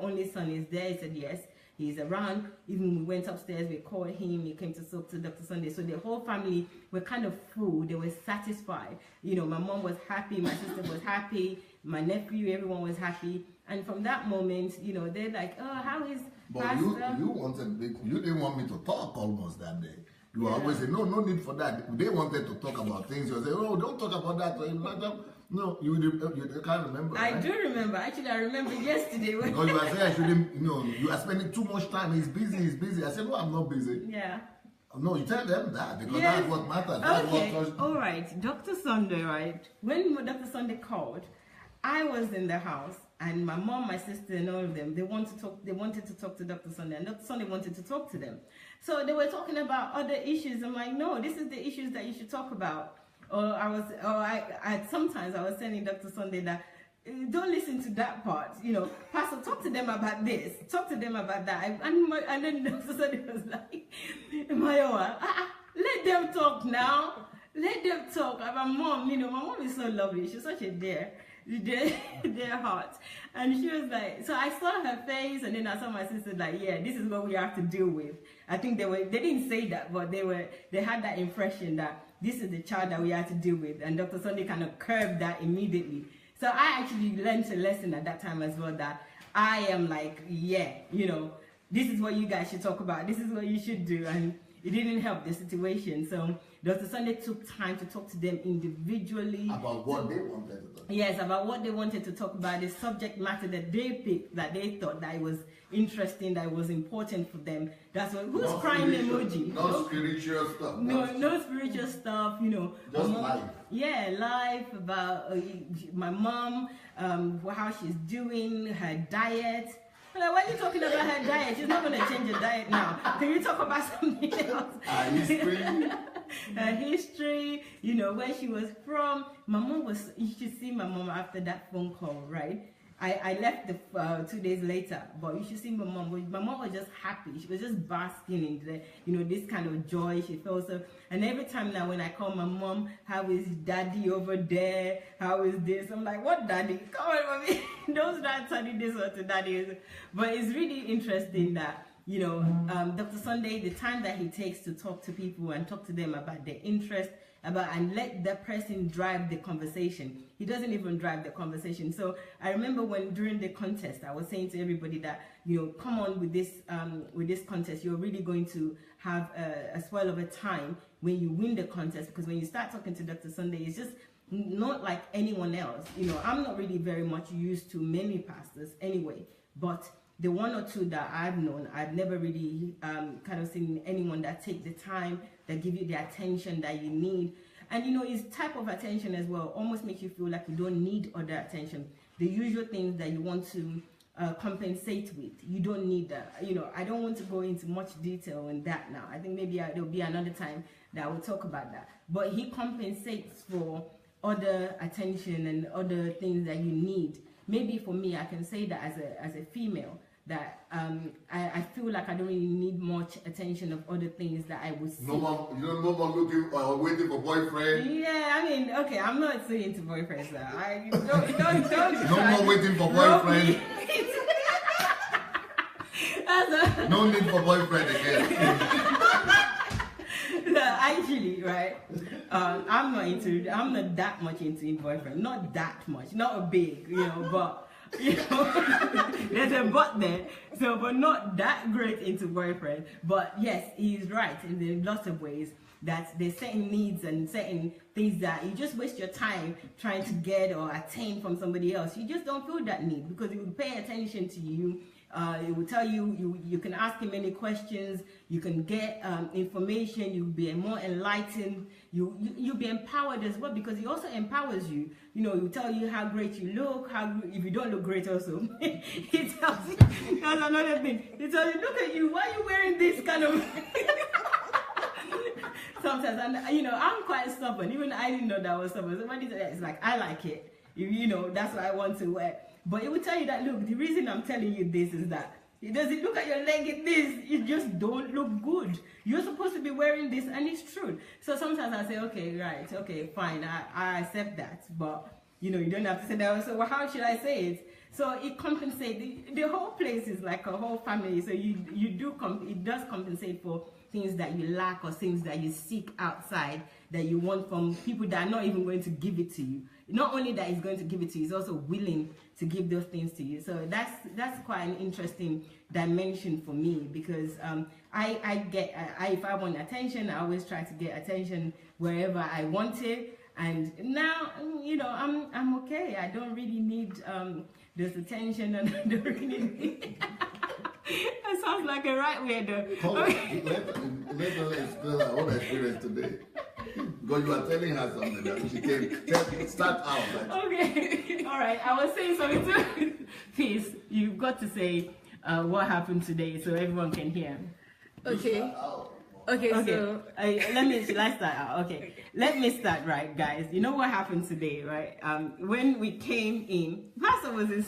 only son is there. He said yes. He's around. Even when we went upstairs, we called him. He came to talk to Dr. Sunday. So the whole family were kind of full. They were satisfied. My mom was happy. My sister was happy. My nephew, everyone was happy. And from that moment, they're like, oh, how is Pastor? But you didn't want me to talk almost that day. You always say, no need for that. They wanted to talk about things. You say, oh, don't talk about that. No, you can't remember. I do remember. Actually, I remember yesterday. When because you were saying I shouldn't, you are spending too much time. He's busy. I said, no, I'm not busy. Yeah. No, you tell them that because that's what matters. That's what all right. Dr. Sunday, right? When Dr. Sunday called, I was in the house, and my mom, my sister, and all of them, they wanted to talk to Dr. Sunday, and Dr. Sunday wanted to talk to them. So they were talking about other issues. I'm like, no, this is the issues that you should talk about. Sometimes I was telling Dr. Sunday that don't listen to that part. Pastor, talk to them about this. Talk to them about that. And then Dr. Sunday was like, Mayowa, let them talk now. Let them talk. My mom, my mom is so lovely. She's such a dear heart. And she was like, so I saw her face, and then I saw my sister like, yeah, this is what we have to deal with. I think they didn't say that, but they had that impression that this is the child that we have to deal with. And Dr. Sunday kind of curbed that immediately. So I actually learned a lesson at that time as well, that I am like, yeah, this is what you guys should talk about. This is what you should do. And it didn't help the situation. So Dr. Sunday took time to talk to them individually. About what they wanted to talk. Yes, about what they wanted to talk about, the subject matter that they picked, that they thought that it was interesting, that it was important for them. That's what, who's crying emoji? No spiritual stuff. No spiritual stuff, you know. Just life. Yeah, life about my mom, how she's doing, her diet. Like, why are you talking about her diet? She's not going to change her diet now. Can you talk about something else? History. Her history, you know, where she was from. My mom was, you should see my mom after that phone call, right? I left the 2 days later, but you should see my mom. My mom was just happy. She was just basking in the, you know, this kind of joy. She felt so. And every time now when I call my mom, how is daddy over there? How is this? I'm like, what daddy? Come on, mommy. Don't start telling this one to daddy. But it's really interesting that, you know, Dr. Sunday, the time that he takes to talk to people and talk to them about their interest, and let the person drive the conversation. He doesn't even drive the conversation. So I remember when during the contest, I was saying to everybody that, you know, come on with this contest. You're really going to have a swell of a time when you win the contest, because when you start talking to Dr. Sunday, it's just not like anyone else. You know, I'm not really very much used to many pastors anyway, but the one or two that I've known, I've never really kind of seen anyone that take the time, that give you the attention that you need. And you know, his type of attention as well almost makes you feel like you don't need other attention. The usual things that you want to compensate with, you don't need that. You know, I don't want to go into much detail in that now. I think maybe there'll be another time that I will talk about that. But he compensates for other attention and other things that you need. Maybe for me, I can say that as a female, that I feel like I don't really need much attention of other things that I would see. No more looking or waiting for boyfriend. Yeah, I mean, okay, I'm not so into boyfriends now. Don't no more waiting for boyfriend. No need for boyfriend again. No, actually, right? I'm not that much into boyfriend. Not that much. Not a big, you know, but you know, there's a but there. So, but not that great into boyfriend. But yes, he's right in lots of ways that there's certain needs and certain things that you just waste your time trying to get or attain from somebody else. You just don't feel that need, because he will pay attention to you. It will tell you can ask him any questions, you can get information, you'll be more enlightened, you'll be empowered as well, because he also empowers you. You know, he'll tell you how great you look, if you don't look great also. He tells you, that's another thing. He tells you, look at you, why are you wearing this kind of... Sometimes, and you know, I'm quite stubborn. Even I didn't know that I was stubborn. Somebody said, it's like, I like it. You know, that's what I want to wear. But it will tell you that, look, the reason I'm telling you this is that it doesn't look at your leg in this, you just don't look good. You're supposed to be wearing this, and it's true. So sometimes I say, okay, right, okay, fine, I accept that. But, you know, you don't have to say that. So, well, how should I say it? So it compensates. The whole place is like a whole family. So it does compensate for things that you lack or things that you seek outside that you want from people that are not even going to give it to you. Not only that he's going to give it to you, he's also willing to give those things to you. So that's quite an interesting dimension for me, because if I want attention, I always try to get attention wherever I want it. And now, you know, I'm okay. I don't really need this attention, and I don't really need... That sounds like a right way though. Let her explain her own experience today. Because you are telling her something that she can start out. Like. Okay, all right. I was saying something to Peace. You've got to say what happened today so everyone can hear. Okay. Okay. So let's start out. Okay. Let me start, right, guys. You know what happened today, right? When we came in, Pastor was in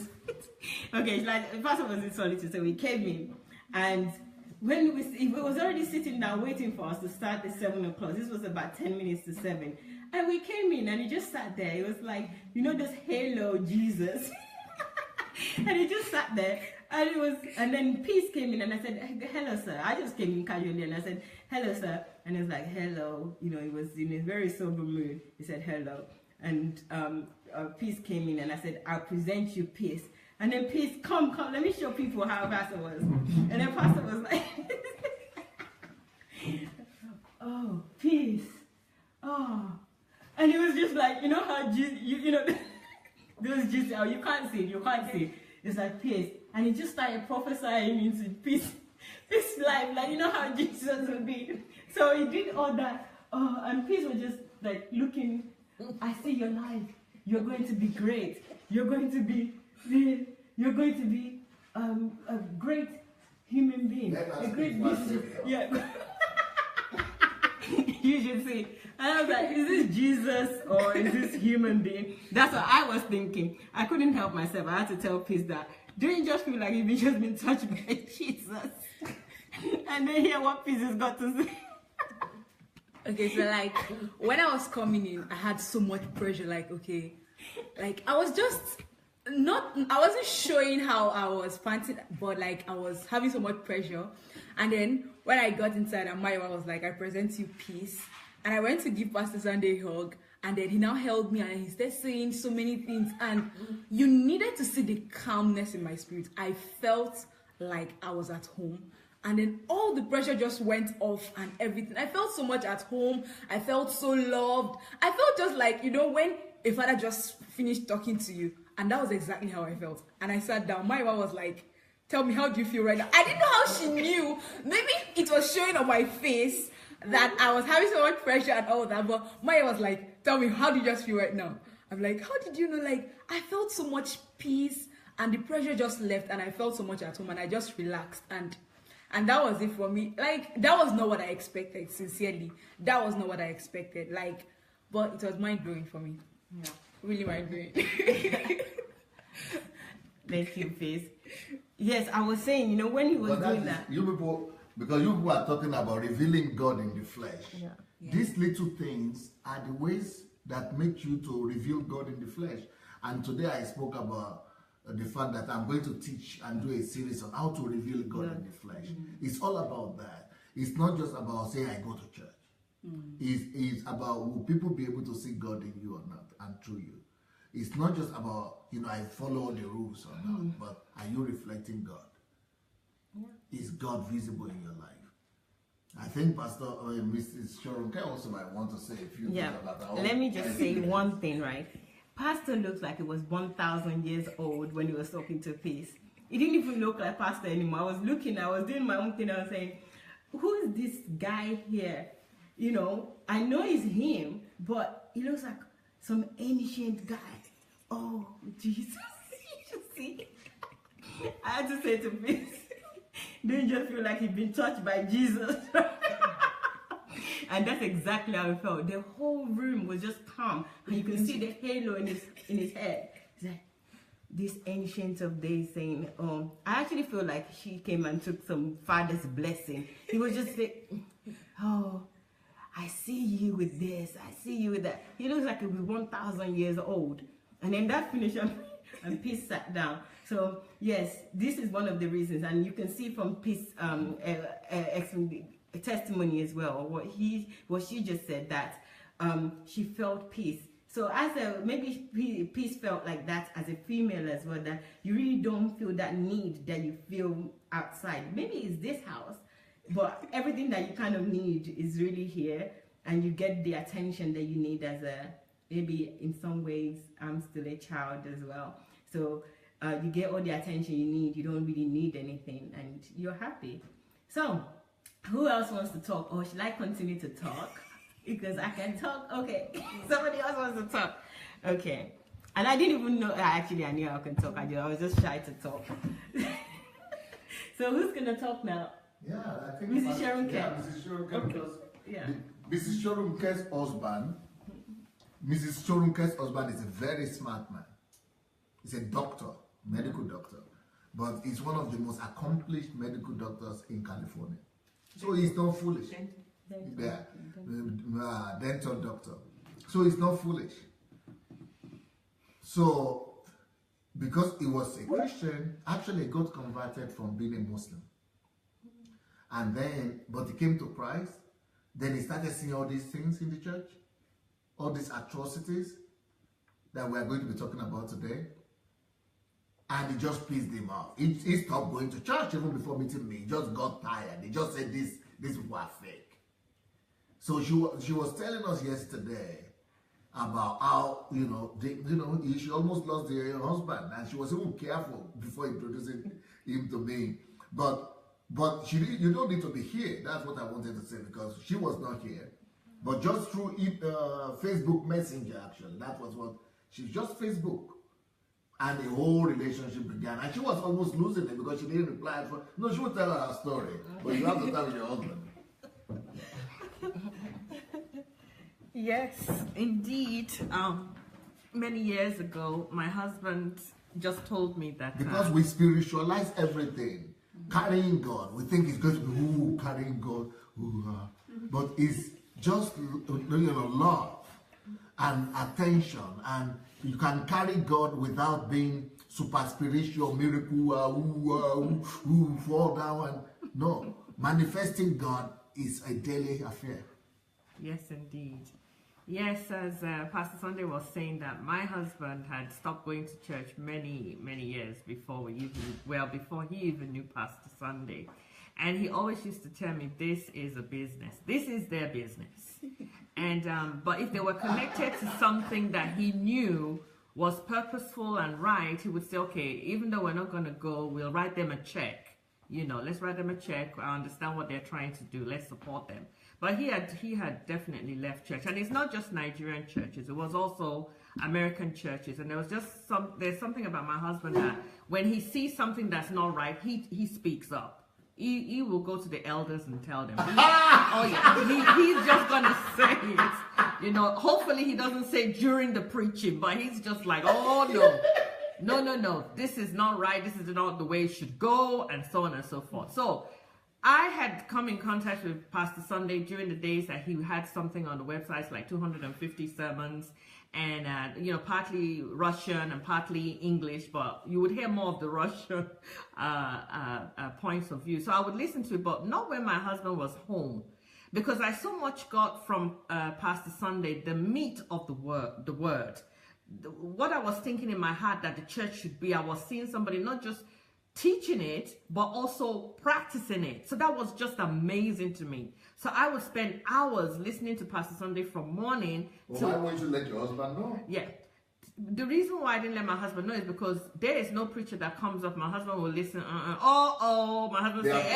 Pastor was in solitude, so we came in, and when he was already sitting down waiting for us to start at 7 o'clock. This was about 10 minutes to 7, and we came in, and he just sat there. It was like, you know, this hello Jesus, and he just sat there. And then Peace came in, and I said, hello, sir. I just came in casually, and I said, hello, sir. And he was like, hello. You know, he was in a very sober mood. He said, hello. And Peace came in, and I said, I'll present you Peace. And then Peace, come, let me show people how Pastor was. And then Pastor was like, oh, peace. Oh. And it was just like, you know how Jesus, you know, those Jesus, oh, you can't see it. It's like peace. And he just started prophesying into peace life, like, you know how Jesus would be. So he did all that. Oh, and peace was just like looking, I see your life. You're going to be great. You're going to be a great human being. A great business. Yeah. You should see. And I was like, is this Jesus or is this human being? That's what I was thinking. I couldn't help myself. I had to tell Peace that, don't you just feel like you've just been touched by Jesus? And then hear what Peace has got to say. Okay, so like when I was coming in, I had so much pressure. Like, okay, like I wasn't showing how I was panting, but like I was having so much pressure. And then when I got inside, and Maiwa was like, I present you Peace. And I went to give Pastor Sunday a hug, and then he now held me and he started saying so many things. And you needed to see the calmness in my spirit. I felt like I was at home. And then all the pressure just went off and everything. I felt so much at home. I felt so loved. I felt just like, you know, when a father just finished talking to you. And that was exactly how I felt. And I sat down. My mom was like, tell me, how do you feel right now? I didn't know how she knew. Maybe it was showing on my face that I was having so much pressure and all that. But Maya was like, tell me, how do you just feel right now? I'm like, how did you know? Like, I felt so much peace and the pressure just left and I felt so much at home and I just relaxed. And that was it for me. Like, that was not what I expected, sincerely. That was not what I expected. Like, but it was mind-blowing for me. Yeah. Really mind-blowing. Thank you, Peace. Yes, I was saying, you know, when he was doing that. You people, because you people are talking about revealing God in the flesh. Yeah. These little things are the ways that make you to reveal God in the flesh. And today I spoke about the fact that I'm going to teach and do a series on how to reveal God in the flesh. It's all about that. It's not just about saying I go to church. It's about will people be able to see God in you or not and through you. It's not just about, you know, I follow all the rules or not, but are you reflecting God? Yeah. Is God visible in your life? I think Pastor Mrs. Shorunke also might want to say a few things about that. Let me just say one thing, right? Pastor looks like he was 1,000 years old when he was talking to Peace. He didn't even look like Pastor anymore. I was doing my own thing. I was saying, who is this guy here? You know, I know it's him, but he looks like some ancient guy. Oh, Jesus. You see? I had to say to Peace, don't you just feel like you've been touched by Jesus? And that's exactly how it felt. The whole room was just calm, and you can see the halo in his head. It's like this ancient of days saying, I actually feel like she came and took some father's blessing. He was just like, oh, I see you with this, I see you with that. He looks like he was 1,000 years old. And then that finished and Peace sat down. So yes, this is one of the reasons, and you can see from Peace testimony as well, what she just said, that she felt peace. So as maybe Peace felt like that as a female as well, that you really don't feel that need that you feel outside. Maybe it's this house, but everything that you kind of need is really here, and you get the attention that you need as maybe in some ways I'm still a child as well. So you get all the attention you need. You don't really need anything, and you're happy. So who else wants to talk, or should I continue to talk? Because I can talk. Okay, somebody else wants to talk. Okay, and I didn't even know. Actually, I knew I can talk. I was just shy to talk. So who's gonna talk now? Yeah, I think Mrs. Shorunke. Yeah, Mrs. Shorunke. Okay. Because Yeah. Mrs. Shorunke's husband. Mrs. Shorunke's husband is a very smart man. He's a doctor, medical doctor, but he's one of the most accomplished medical doctors in California. So he's not foolish. Dental doctor. So he's not foolish. So, because he was a Christian, actually he got converted from being a Muslim. And then, but he came to Christ. Then he started seeing all these things in the church, all these atrocities that we are going to be talking about today. And it just pissed him off. He stopped going to church even before meeting me. He just got tired. He just said, these people are fake. So she was telling us yesterday about how, she almost lost her husband, and she was even careful before introducing him to me. But you don't need to be here. That's what I wanted to say, because she was not here. But just through Facebook Messenger, actually, that was what she's just Facebook. And the whole relationship began. And she was almost losing it because she didn't reply. No, she would tell her story. But you have to tell your husband. Yes, indeed. Many years ago, my husband just told me that... Because we spiritualize everything. Carrying God. We think it's going to be, carrying God. But it's just, love and attention. And you can carry God without being super spiritual, miracle, fall down. And no, manifesting God is a daily affair. Yes, indeed. Yes, as Pastor Sunday was saying, that my husband had stopped going to church many, many years before before he even knew Pastor Sunday. And he always used to tell me, this is a business. This is their business. And but if they were connected to something that he knew was purposeful and right, he would say, okay, even though we're not going to go, we'll write them a check. Let's write them a check. I understand what they're trying to do. Let's support them. But he had definitely left church. And it's not just Nigerian churches. It was also American churches. And there was just there's something about my husband that when he sees something that's not right, he speaks up. He will go to the elders and tell them. He's just going to say it. Hopefully he doesn't say during the preaching, but he's just like, oh no, this is not right. This is not the way it should go, and so on and so forth. So I had come in contact with Pastor Sunday during the days that he had something on the websites like 250 sermons, and partly Russian and partly English, but you would hear more of the Russian points of view. So I would listen to it, but not when my husband was home, because I so much got from Pastor Sunday the meat of the word. What I was thinking in my heart that the church should be, I was seeing somebody not just teaching it, but also practicing it. So that was just amazing to me. So I would spend hours listening to Pastor Sunday from morning to... Why won't you let your husband know? Yeah. The reason why I didn't let my husband know is because there is no preacher that comes up. My husband will listen. My husband say,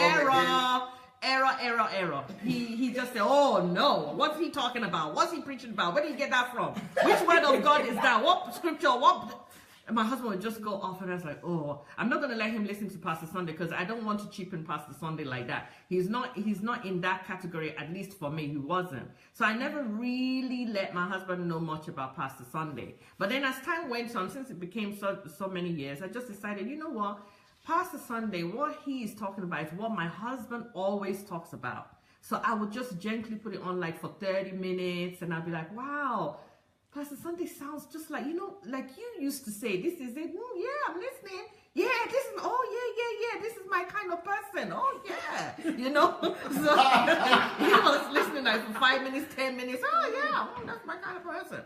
error. He just say, oh no, what's he talking about? What's he preaching about? Where did he get that from? Which word of God is that? What scripture? What? And my husband would just go off, and I was like, oh, I'm not going to let him listen to Pastor Sunday because I don't want to cheapen Pastor Sunday like that. He's not in that category, at least for me, he wasn't. So I never really let my husband know much about Pastor Sunday. But then as time went on, since it became so many years, I just decided, you know what? Pastor Sunday, what he is talking about is what my husband always talks about. So I would just gently put it on like for 30 minutes, and I'd be like, wow, Pastor Sunday sounds just like, like you used to say, this is it. Yeah, I'm listening. Yeah, this is, yeah, this is my kind of person. Oh, yeah, So he was listening like for 5 minutes, 10 minutes. Oh, yeah, that's my kind of person.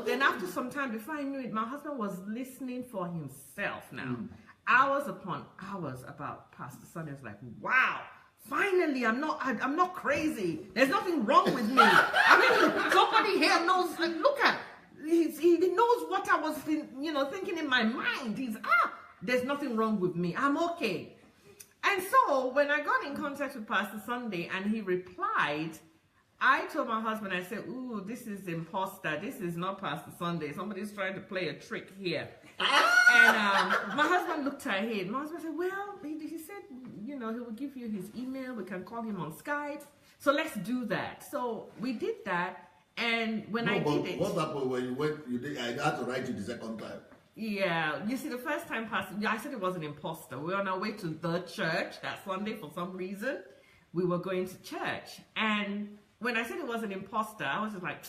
Then after some time, before I knew it, my husband was listening for himself now. Hours upon hours about Pastor Sunday. I was like, wow. Finally, I'm not crazy. There's nothing wrong with me. I mean, somebody here knows. Look at, he knows what I was, thinking in my mind. There's nothing wrong with me. I'm okay. And so when I got in contact with Pastor Sunday and he replied, I told my husband, I said, ooh, this is imposter. This is not Pastor Sunday. Somebody's trying to play a trick here. And my husband looked at him. My husband said, well, he said, he will give you his email. We can call him on Skype. So let's do that. So we did that. And when I did it... What happened when you went? I had to write you the second time. Yeah. You see, the first time, I said it was an imposter. We were on our way to the church that Sunday for some reason. We were going to church. And when I said it was an imposter, I was just like...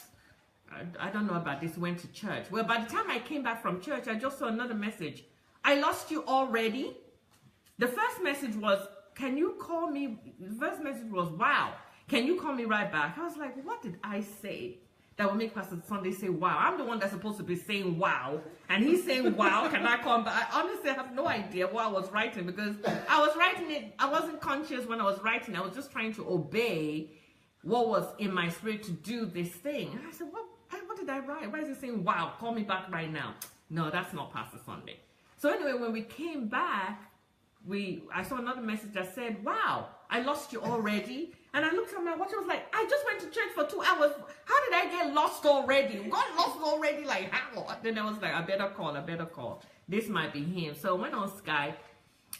I don't know about this, went to church. Well, by the time I came back from church, I just saw another message. I lost you already. The first message was, can you call me? The first message was, wow, can you call me right back? I was like, what did I say that will make Pastor Sunday say, wow? I'm the one that's supposed to be saying wow. And he's saying, wow, can I call back? I honestly have no idea what I was writing because I was writing it. I wasn't conscious when I was writing. I was just trying to obey what was in my spirit to do this thing. And I said, what did I write? Why is it saying, wow, call me back right now? No, that's not Pastor Sunday. So anyway, when we came back, I saw another message that said, wow, I lost you already. And I looked at my watch, I was like, I just went to church for 2 hours. How did I get lost already? Got lost already, like how? Then I was like, I better call. This might be him. So I went on Skype,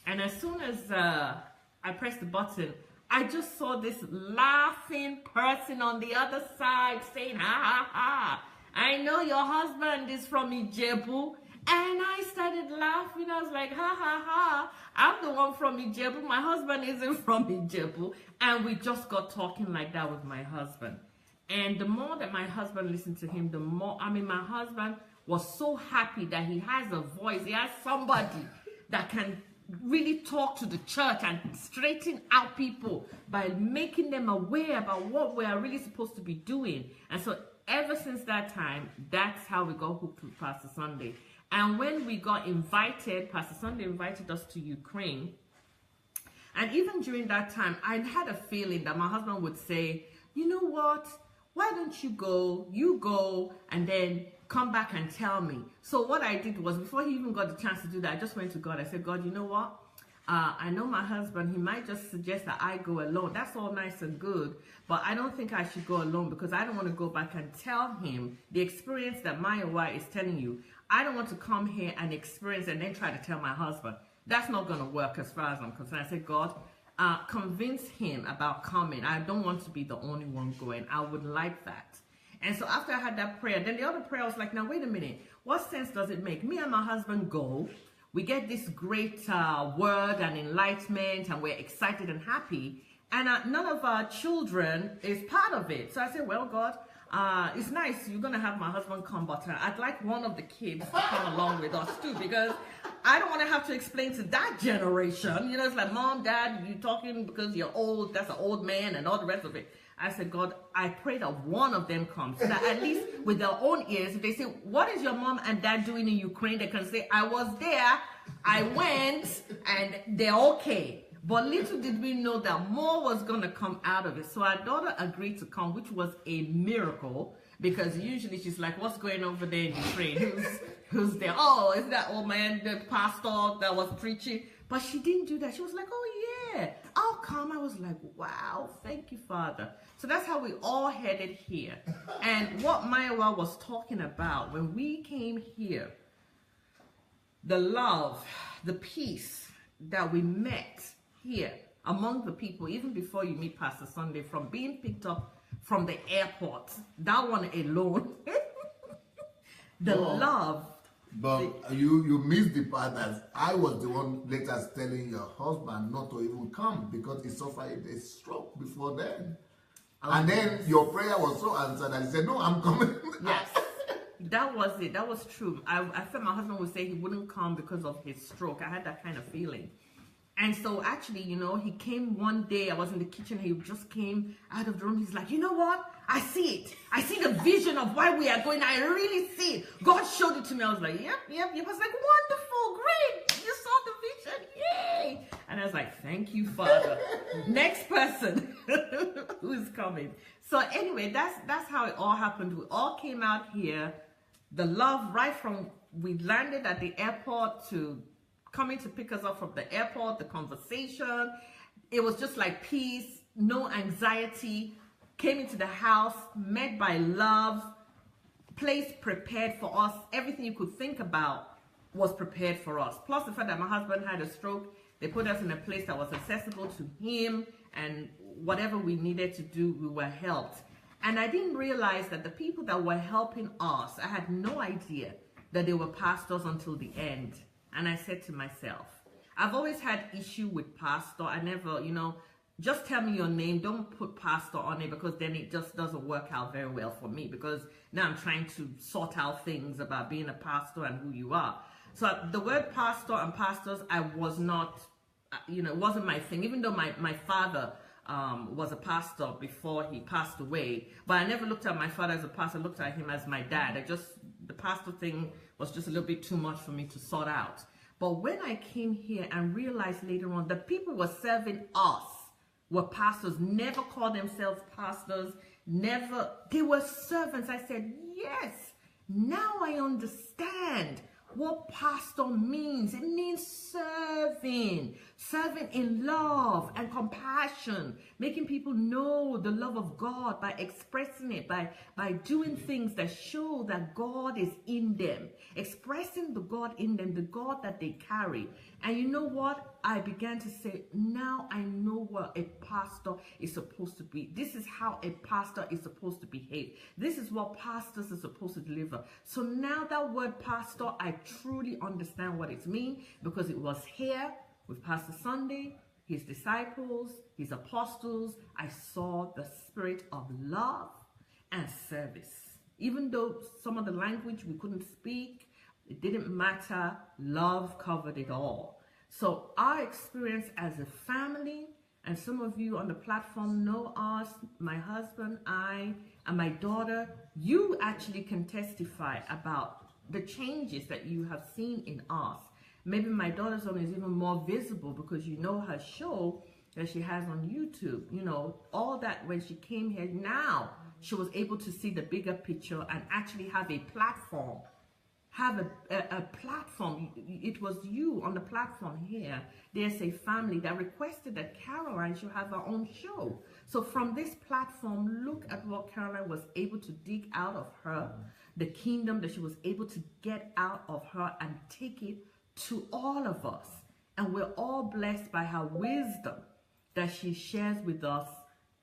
and as soon as I pressed the button, I just saw this laughing person on the other side saying, ha, ha, ha. I know your husband is from Ijebu. And I started laughing. I was like, ha, ha, ha. I'm the one from Ijebu. My husband isn't from Ijebu. And we just got talking like that with my husband. And the more that my husband listened to him, the more, my husband was so happy that he has a voice. He has somebody that can really talk to the church and straighten out people by making them aware about what we are really supposed to be doing. And so ever since that time, that's how we got hooked with Pastor Sunday. And when we got invited, Pastor Sunday invited us to Ukraine. And even during that time, I had a feeling that my husband would say, you know what? Why don't you go and then come back and tell me. So what I did was, before he even got the chance to do that, I just went to God. I said, God, you know what? I know my husband, he might just suggest that I go alone. That's all nice and good, but I don't think I should go alone, because I don't want to go back and tell him the experience that Mayowa is telling you. I don't want to come here and experience and then try to tell my husband. That's not going to work as far as I'm concerned. I said, God, convince him about coming. I don't want to be the only one going. I would like that. And so after I had that prayer, then the other prayer was like, now wait a minute. What sense does it make? Me and my husband go. We get this great word and enlightenment, and we're excited and happy. And none of our children is part of it. So I said, well, God, it's nice you're going to have my husband come, but I'd like one of the kids to come along with us too, because I don't want to have to explain to that generation. You know, it's like, Mom, Dad, you're talking because you're old. That's an old man and all the rest of it. I said, God, I pray that one of them comes, so that at least with their own ears, if they say, what is your mom and dad doing in Ukraine? They can say, I was there, I went, and they're okay. But little did we know that more was going to come out of it. So our daughter agreed to come, which was a miracle, because usually she's like, what's going on over there in Ukraine? Who's there? Oh, is that old man, the pastor that was preaching? But she didn't do that. She was like, oh yeah, I'll come. I was like, wow, thank you, Father. So that's how we all headed here. And what Mayowa was talking about when we came here, the love, the peace that we met here among the people, even before you meet Pastor Sunday, from being picked up from the airport, that one alone, love. But you missed the part that I was the one later telling your husband not to even come, because he suffered a stroke before then. And then your prayer was so answered that he said, no, I'm coming. Yes, that was it. That was true. I felt my husband would say he wouldn't come because of his stroke. I had that kind of feeling. And so actually, you know, he came one day. I was in the kitchen. He just came out of the room. He's like, you know what? I see it. I see the vision of why we are going. I really see it. God showed it to me. I was like, yep. I was like, wonderful, great. You saw the vision. Yay. And I was like, thank you, Father. Next person who is coming. So anyway, that's how it all happened. We all came out here. The love, right from we landed at the airport to coming to pick us up from the airport, the conversation, it was just like peace, no anxiety. Came into the house, met by love, place prepared for us. Everything you could think about was prepared for us. Plus the fact that my husband had a stroke, they put us in a place that was accessible to him, and whatever we needed to do, we were helped. And I didn't realize that the people that were helping us, I had no idea that they were pastors until the end. And I said to myself, I've always had issue with pastor. I never, you know, just tell me your name. Don't put pastor on it, because then it just doesn't work out very well for me, because now I'm trying to sort out things about being a pastor and who you are. So the word pastor and pastors, I was not, you know, it wasn't my thing, even though my father was a pastor before he passed away. But I never looked at my father as a pastor. I looked at him as my dad. The pastor thing was just a little bit too much for me to sort out. But when I came here and realized later on that people were serving us were pastors, never called themselves pastors, never, they were servants. I said, yes, now I understand what pastor means. It means serving in love and compassion, making people know the love of God by expressing it, by doing things that show that God is in them, expressing the God in them, the God that they carry. And you know what? I began to say, now I know what a pastor is supposed to be. This is how a pastor is supposed to behave. This is what pastors are supposed to deliver. So now that word pastor, I truly understand what it means, because it was here with Pastor Sunday, his disciples, his apostles. I saw the spirit of love and service. Even though some of the language we couldn't speak, it didn't matter. Love covered it all. So our experience as a family, and some of you on the platform know us, my husband, I, and my daughter, you actually can testify about the changes that you have seen in us. Maybe my daughter's one is even more visible because you know her show that she has on YouTube. You know, all that when she came here, now she was able to see the bigger picture and actually have a platform. Have a platform. It was you on the platform here. There's a family that requested that Caroline should have her own show. So from this platform, look at what Caroline was able to dig out of her, the kingdom that she was able to get out of her and take it to all of us. And we're all blessed by her wisdom that she shares with us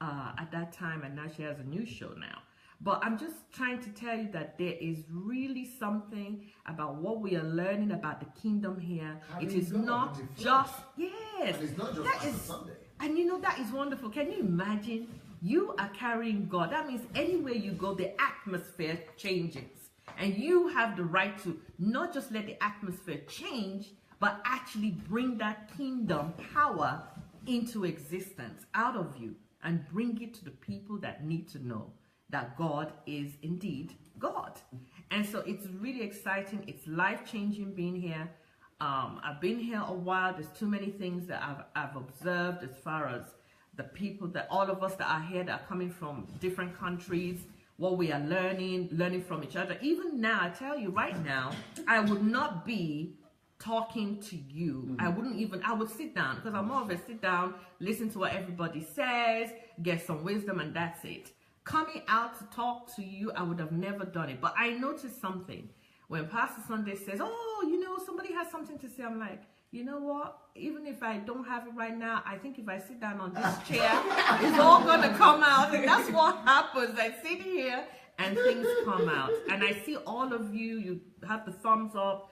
at that time, and now she has a new show now. But I'm just trying to tell you that there is really something about what we are learning about the kingdom here. It is not just, yes. And it's not just Pastor Sunday. And you know, that is wonderful. Can you imagine? You are carrying God. That means anywhere you go, the atmosphere changes. And you have the right to not just let the atmosphere change, but actually bring that kingdom power into existence out of you and bring it to the people that need to know that God is indeed God. And so it's really exciting. It's life-changing being here. I've been here a while. There's too many things that I've observed as far as the people, that all of us that are here that are coming from different countries, what we are learning from each other. Even now, I tell you right now, I would not be talking to you. I would sit down, because I'm more of a sit down, listen to what everybody says, get some wisdom, and that's it. Coming out to talk to you, I would have never done it. But I noticed something. When Pastor Sunday says, oh, you know, somebody has something to say, I'm like, you know what? Even if I don't have it right now, I think if I sit down on this chair, it's all going to come out. And that's what happens. I sit here and things come out. And I see all of you, you have the thumbs up,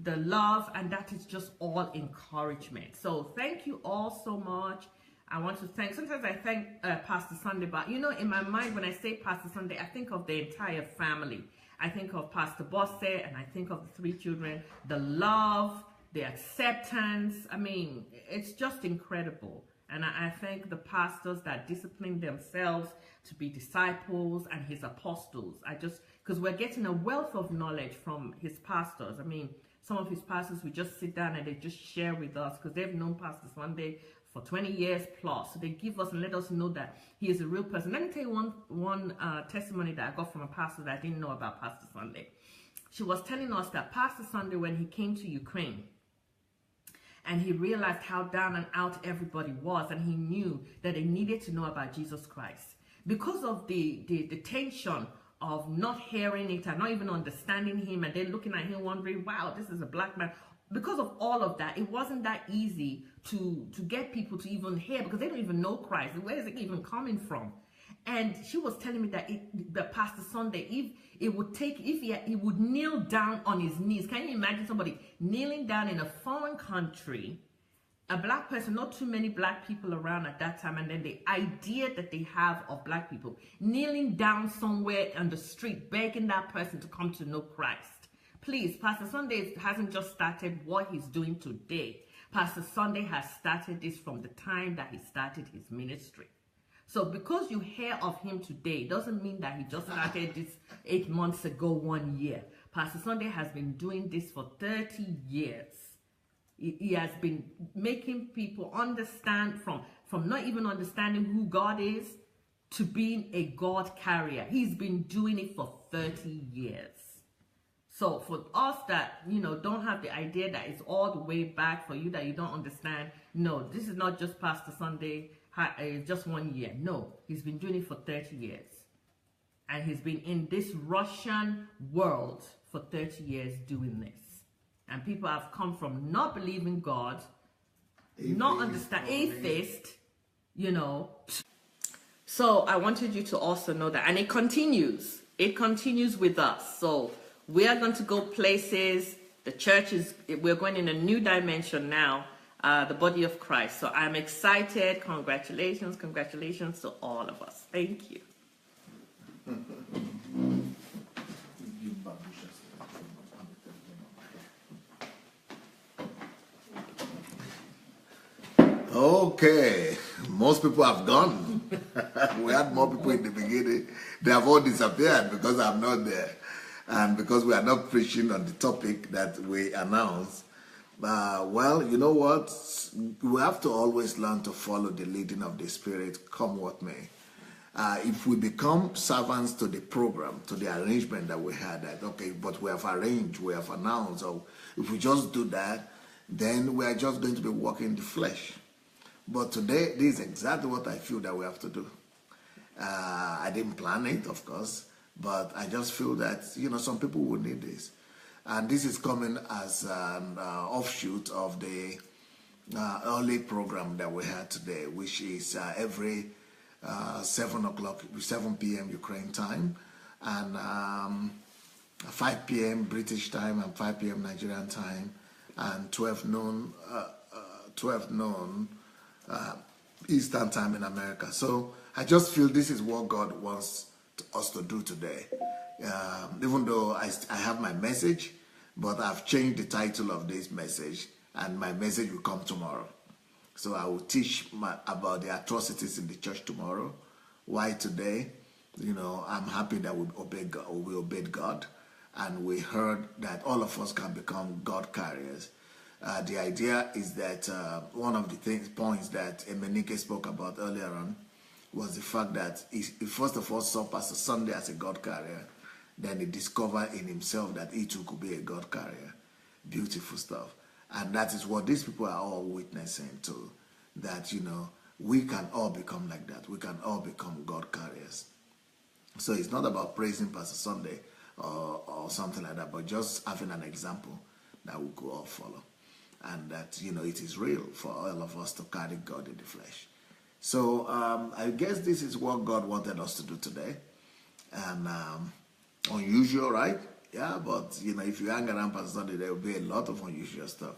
the love, and that is just all encouragement. So thank you all so much. I want to thank, sometimes I thank Pastor Sunday, but you know, in my mind, when I say Pastor Sunday, I think of the entire family. I think of Pastor Bosse, and I think of the 3 children, the love, the acceptance. I mean, it's just incredible. And I thank the pastors that discipline themselves to be disciples and his apostles. Because we're getting a wealth of knowledge from his pastors. I mean, some of his pastors, we just sit down and they just share with us, because they've known Pastor Sunday for 20 years plus. So they give us and let us know that he is a real person. Let me tell you one testimony that I got from a pastor that I didn't know about Pastor Sunday. She was telling us that Pastor Sunday, when he came to Ukraine, and he realized how down and out everybody was, and he knew that they needed to know about Jesus Christ. Because of the tension of not hearing it and not even understanding him, and then looking at him wondering, wow, this is a black man. Because of all of that, it wasn't that easy to get people to even hear, because they don't even know Christ. Where is it even coming from? And she was telling me that Pastor Sunday, he would kneel down on his knees. Can you imagine somebody kneeling down in a foreign country, a black person, not too many black people around at that time, and then the idea that they have of black people, kneeling down somewhere on the street, begging that person to come to know Christ. Please, Pastor Sunday hasn't just started what he's doing today. Pastor Sunday has started this from the time that he started his ministry. So because you hear of him today, doesn't mean that he just started this 8 months ago, 1 year. Pastor Sunday has been doing this for 30 years. He has been making people understand from not even understanding who God is to being a God carrier. He's been doing it for 30 years. So for us that, don't have the idea that it's all the way back, for you that you don't understand, no, this is not just Pastor Sunday, just 1 year. No, he's been doing it for 30 years. And he's been in this Russian world for 30 years doing this. And people have come from not believing God, not understand, atheist, So I wanted you to also know that. And it continues. It continues with us. So we are going to go places. The church we're going in a new dimension now, the body of Christ. So I'm excited. Congratulations to all of us. Thank you. Okay, most people have gone. We had more people in the beginning. They have all disappeared because I'm not there. And because we are not preaching on the topic that we announced. Well, you know what? We have to always learn to follow the leading of the Spirit, come what may. If we become servants to the program, to the arrangement that we had, that, okay, but we have arranged, we have announced, or if we just do that, then we are just going to be walking the flesh. But today, this is exactly what I feel that we have to do. I didn't plan it, of course, but I just feel that, some people will need this. And this is coming as an offshoot of the early program that we had today, which is every 7 p.m. Ukraine time, and 5 p.m. British time, and 5 p.m. Nigerian time, and 12 noon Eastern time in America. So I just feel this is what God wants us to do today. Even though I have my message, but I've changed the title of this message, and my message will come tomorrow. So I will teach about the atrocities in the church tomorrow. Why today? I'm happy that we obeyed God, and we heard that all of us can become God carriers. The idea is that one of the points that Emenike spoke about earlier on was the fact that he first of all saw Pastor Sunday as a God carrier. Then he discovered in himself that he too could be a God carrier. Beautiful stuff. And that is what these people are all witnessing to. That, we can all become like that. We can all become God carriers. So it's not about praising Pastor Sunday or something like that, but just having an example that we could all follow. And that, it is real for all of us to carry God in the flesh. So I guess this is what God wanted us to do today. And unusual, right? Yeah, but, if you hang around Pastor Sunday, there will be a lot of unusual stuff.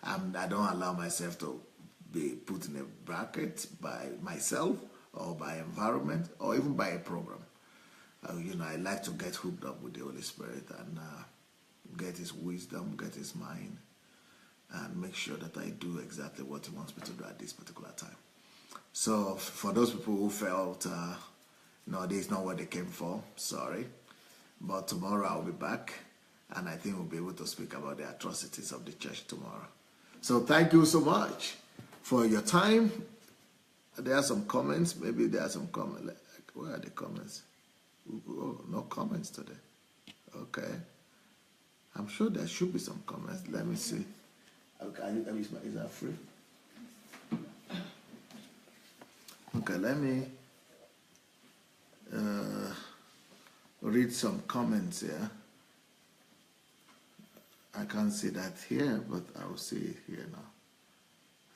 And I don't allow myself to be put in a bracket by myself or by environment or even by a program. I like to get hooked up with the Holy Spirit and get His wisdom, get His mind, and make sure that I do exactly what He wants me to do at this particular time. So for those people who felt, no, this is not what they came for, sorry. But tomorrow I'll be back, and I think we'll be able to speak about the atrocities of the church tomorrow. So thank you so much for your time. There are some comments. Maybe there are some comments. Where are the comments? Oh, no comments today. Okay. I'm sure there should be some comments. Let me see. Okay, is that free? Okay, let me read some comments here. I can't see that here, but I'll see it here now.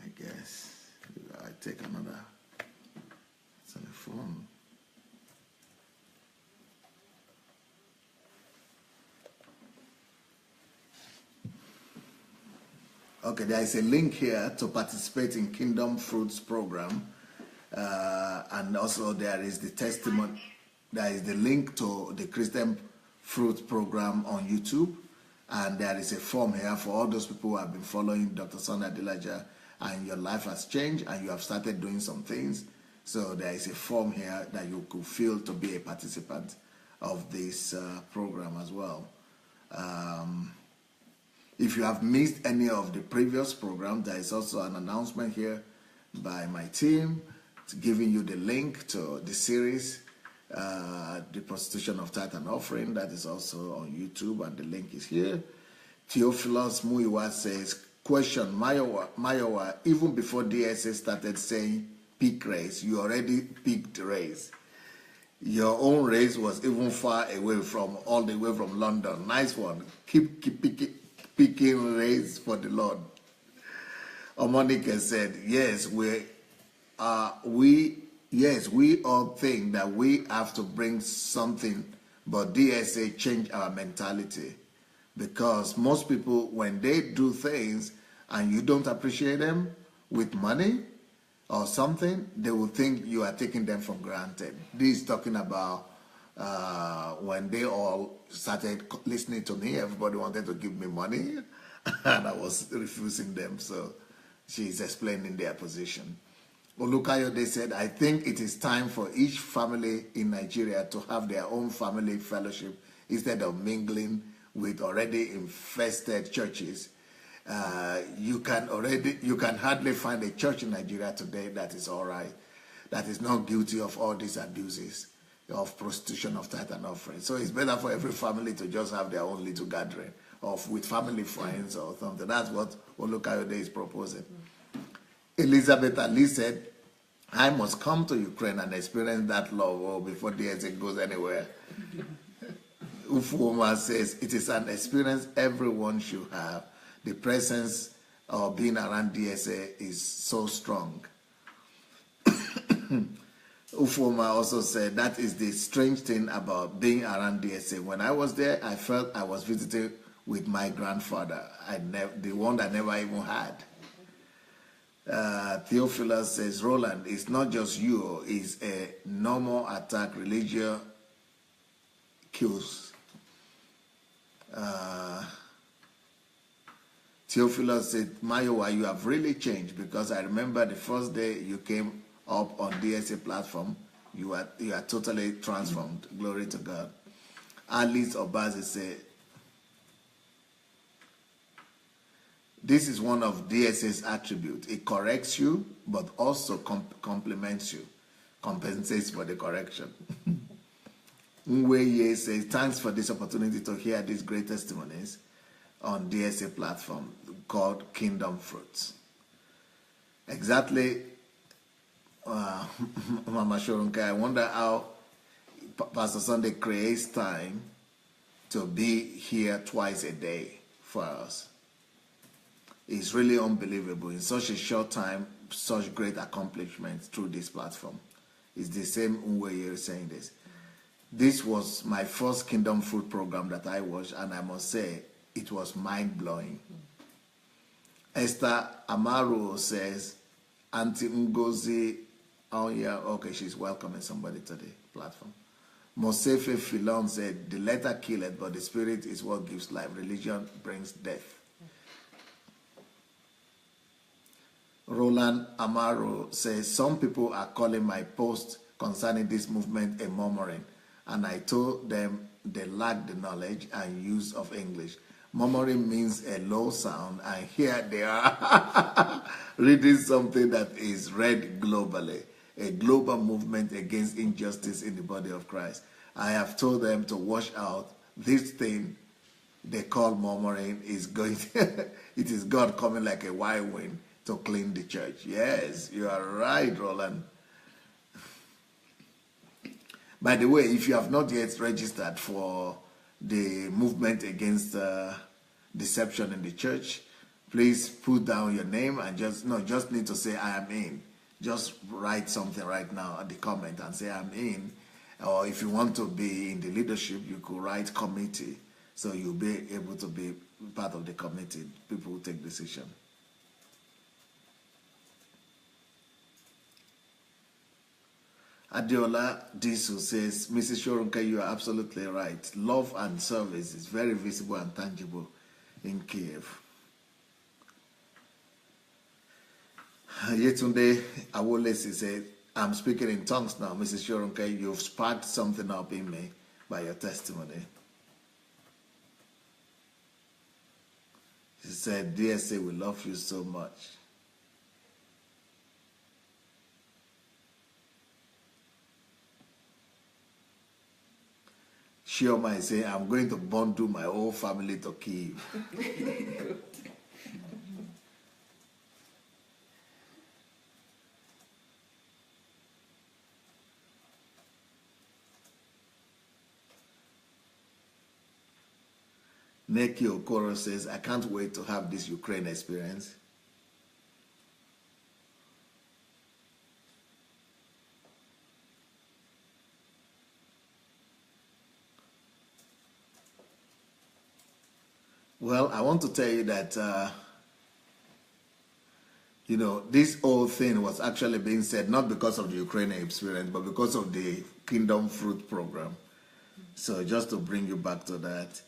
I guess I take another telephone. Okay, there is a link here to participate in Kingdom Fruits program. And also there is the testimony. There is the link to the Christian Fruit program on YouTube. And there is a form here for all those people who have been following Dr. Sunday Adelaja and your life has changed and you have started doing some things. So there is a form here that you could fill to be a participant of this program as well. If you have missed any of the previous programs, there is also an announcement here by my team giving you the link to the series, The Prostitution of Tithe and Offering. That is also on YouTube, and the link is here. Theophilus Muiwa says, question, Mayowa, even before DSA started saying peak race, you already peaked race. Your own race was even far away from, all the way from London. Nice one. Keep picking race for the Lord. Omonika said, yes, we all think that we have to bring something, but DSA changed our mentality. Because most people, when they do things and you don't appreciate them with money or something, they will think you are taking them for granted. This is talking about when they all started listening to me, everybody wanted to give me money, and I was refusing them. So she's explaining their position. Olukayode said, I think it is time for each family in Nigeria to have their own family fellowship instead of mingling with already infested churches. You can hardly find a church in Nigeria today that is all right, that is not guilty of all these abuses of prostitution of tithe and offering. So it's better for every family to just have their own little gathering of with family friends or something. That's what Olukayode is proposing. Elizabeth Ali said, I must come to Ukraine and experience that love before DSA goes anywhere. Ufoma says, it is an experience everyone should have. The presence of being around DSA is so strong. Ufoma also said, that is the strange thing about being around DSA. When I was there, I felt I was visiting with my grandfather, the one I never even had. Theophilus says, Roland, it's not just you, it's a normal attack. Religion kills. Theophilus said, Mayowa, you have really changed, because I remember the first day you came up on DSA platform, you are totally transformed. Glory to God. Alice Obazi said, this is one of DSA's attributes. It corrects you, but also compliments you, compensates for the correction. Nweye says, thanks for this opportunity to hear these great testimonies on DSA platform called Kingdom Fruits. Exactly, Mama Shorunke, I wonder how Pastor Sunday creates time to be here twice a day for us. It's really unbelievable. In such a short time, such great accomplishments through this platform. It's the same Nweye saying this. This was my first Kingdom Fruit program that I watched, and I must say, it was mind-blowing. Esther Amaru says, Auntie Ngozi, oh yeah, okay, she's welcoming somebody to the platform. Mosefe Filon said, the letter killeth, but the spirit is what gives life. Religion brings death. Roland Amaru says, some people are calling my post concerning this movement a murmuring, and I told them they lack the knowledge and use of English. Murmuring means a low sound, and here they are reading something that is read globally, a global movement against injustice in the body of Christ. I have told them to watch out. This thing they call murmuring is going to, it is God coming like a wild wind to clean the church. Yes, you are right, Roland. By the way, if you have not yet registered for the movement against deception in the church, please put down your name and just need to say I am in. Just write something right now at the comment and say I'm in. Or if you want to be in the leadership, you could write committee, so you'll be able to be part of the committee. People will take decision. Adiola Disu says, Mrs. Shorunke, you are absolutely right. Love and service is very visible and tangible in Kiev. Yetunde Awolesi said, I'm speaking in tongues now. Mrs. Shorunke, you've sparked something up in me by your testimony. said, DSA, we love you so much. Shioma is saying, I'm going to bundle my whole family to Kyiv. Neki Okoro says, I can't wait to have this Ukraine experience. Well, I want to tell you that, this whole thing was actually being said not because of the Ukrainian experience, but because of the Kingdom Fruit program. So just to bring you back to that.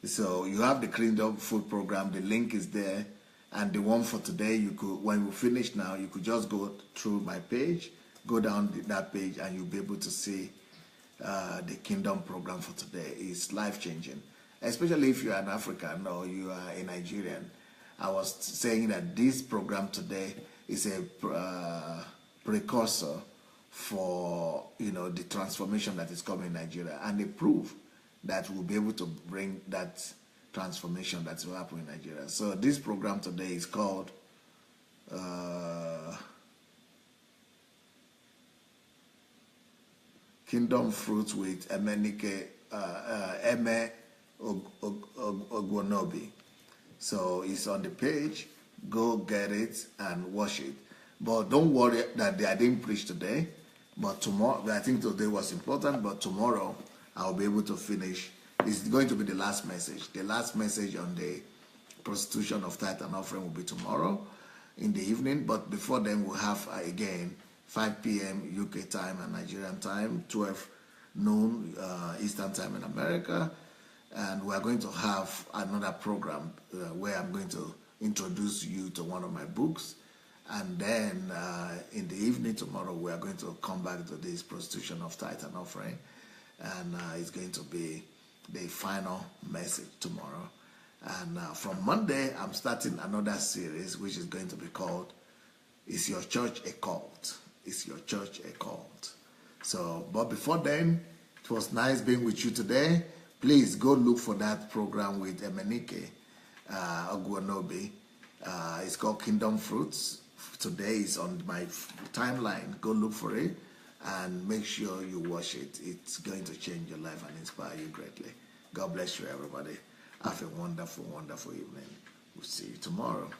So you have the Kingdom Fruit program, the link is there, and the one for today, you could, when we finish now, you could just go through my page, go down that page, and you'll be able to see the Kingdom program for today. It's life-changing. Especially if you're an African or you are a Nigerian. I was saying that this program today is a precursor for the transformation that is coming in Nigeria, and a proof that we'll be able to bring that transformation that will happen in Nigeria. So this program today is called Kingdom Fruits with Emenike Eme Ogwonobi. So it's on the page. Go get it and watch it. But don't worry that I didn't preach today. But tomorrow, I think today was important, but tomorrow I'll be able to finish. It's going to be the last message. The last message on the prostitution of tithe and offering will be tomorrow in the evening. But before then, we'll have, again, 5 p.m. UK time and Nigerian time, 12 noon Eastern time in America. And we're going to have another program where I'm going to introduce you to one of my books. And then in the evening tomorrow, we are going to come back to this prostitution of tithe and offering. And it's going to be the final message tomorrow. And from Monday, I'm starting another series, which is going to be called, Is Your Church a Cult? Is Your Church a Cult? So, but before then, it was nice being with you today. Please go look for that program with Emenike Ogwonobi. It's called Kingdom Fruits. Today is on my timeline. Go look for it and make sure you watch it. It's going to change your life and inspire you greatly. God bless you, everybody. Have a wonderful, wonderful evening. We'll see you tomorrow.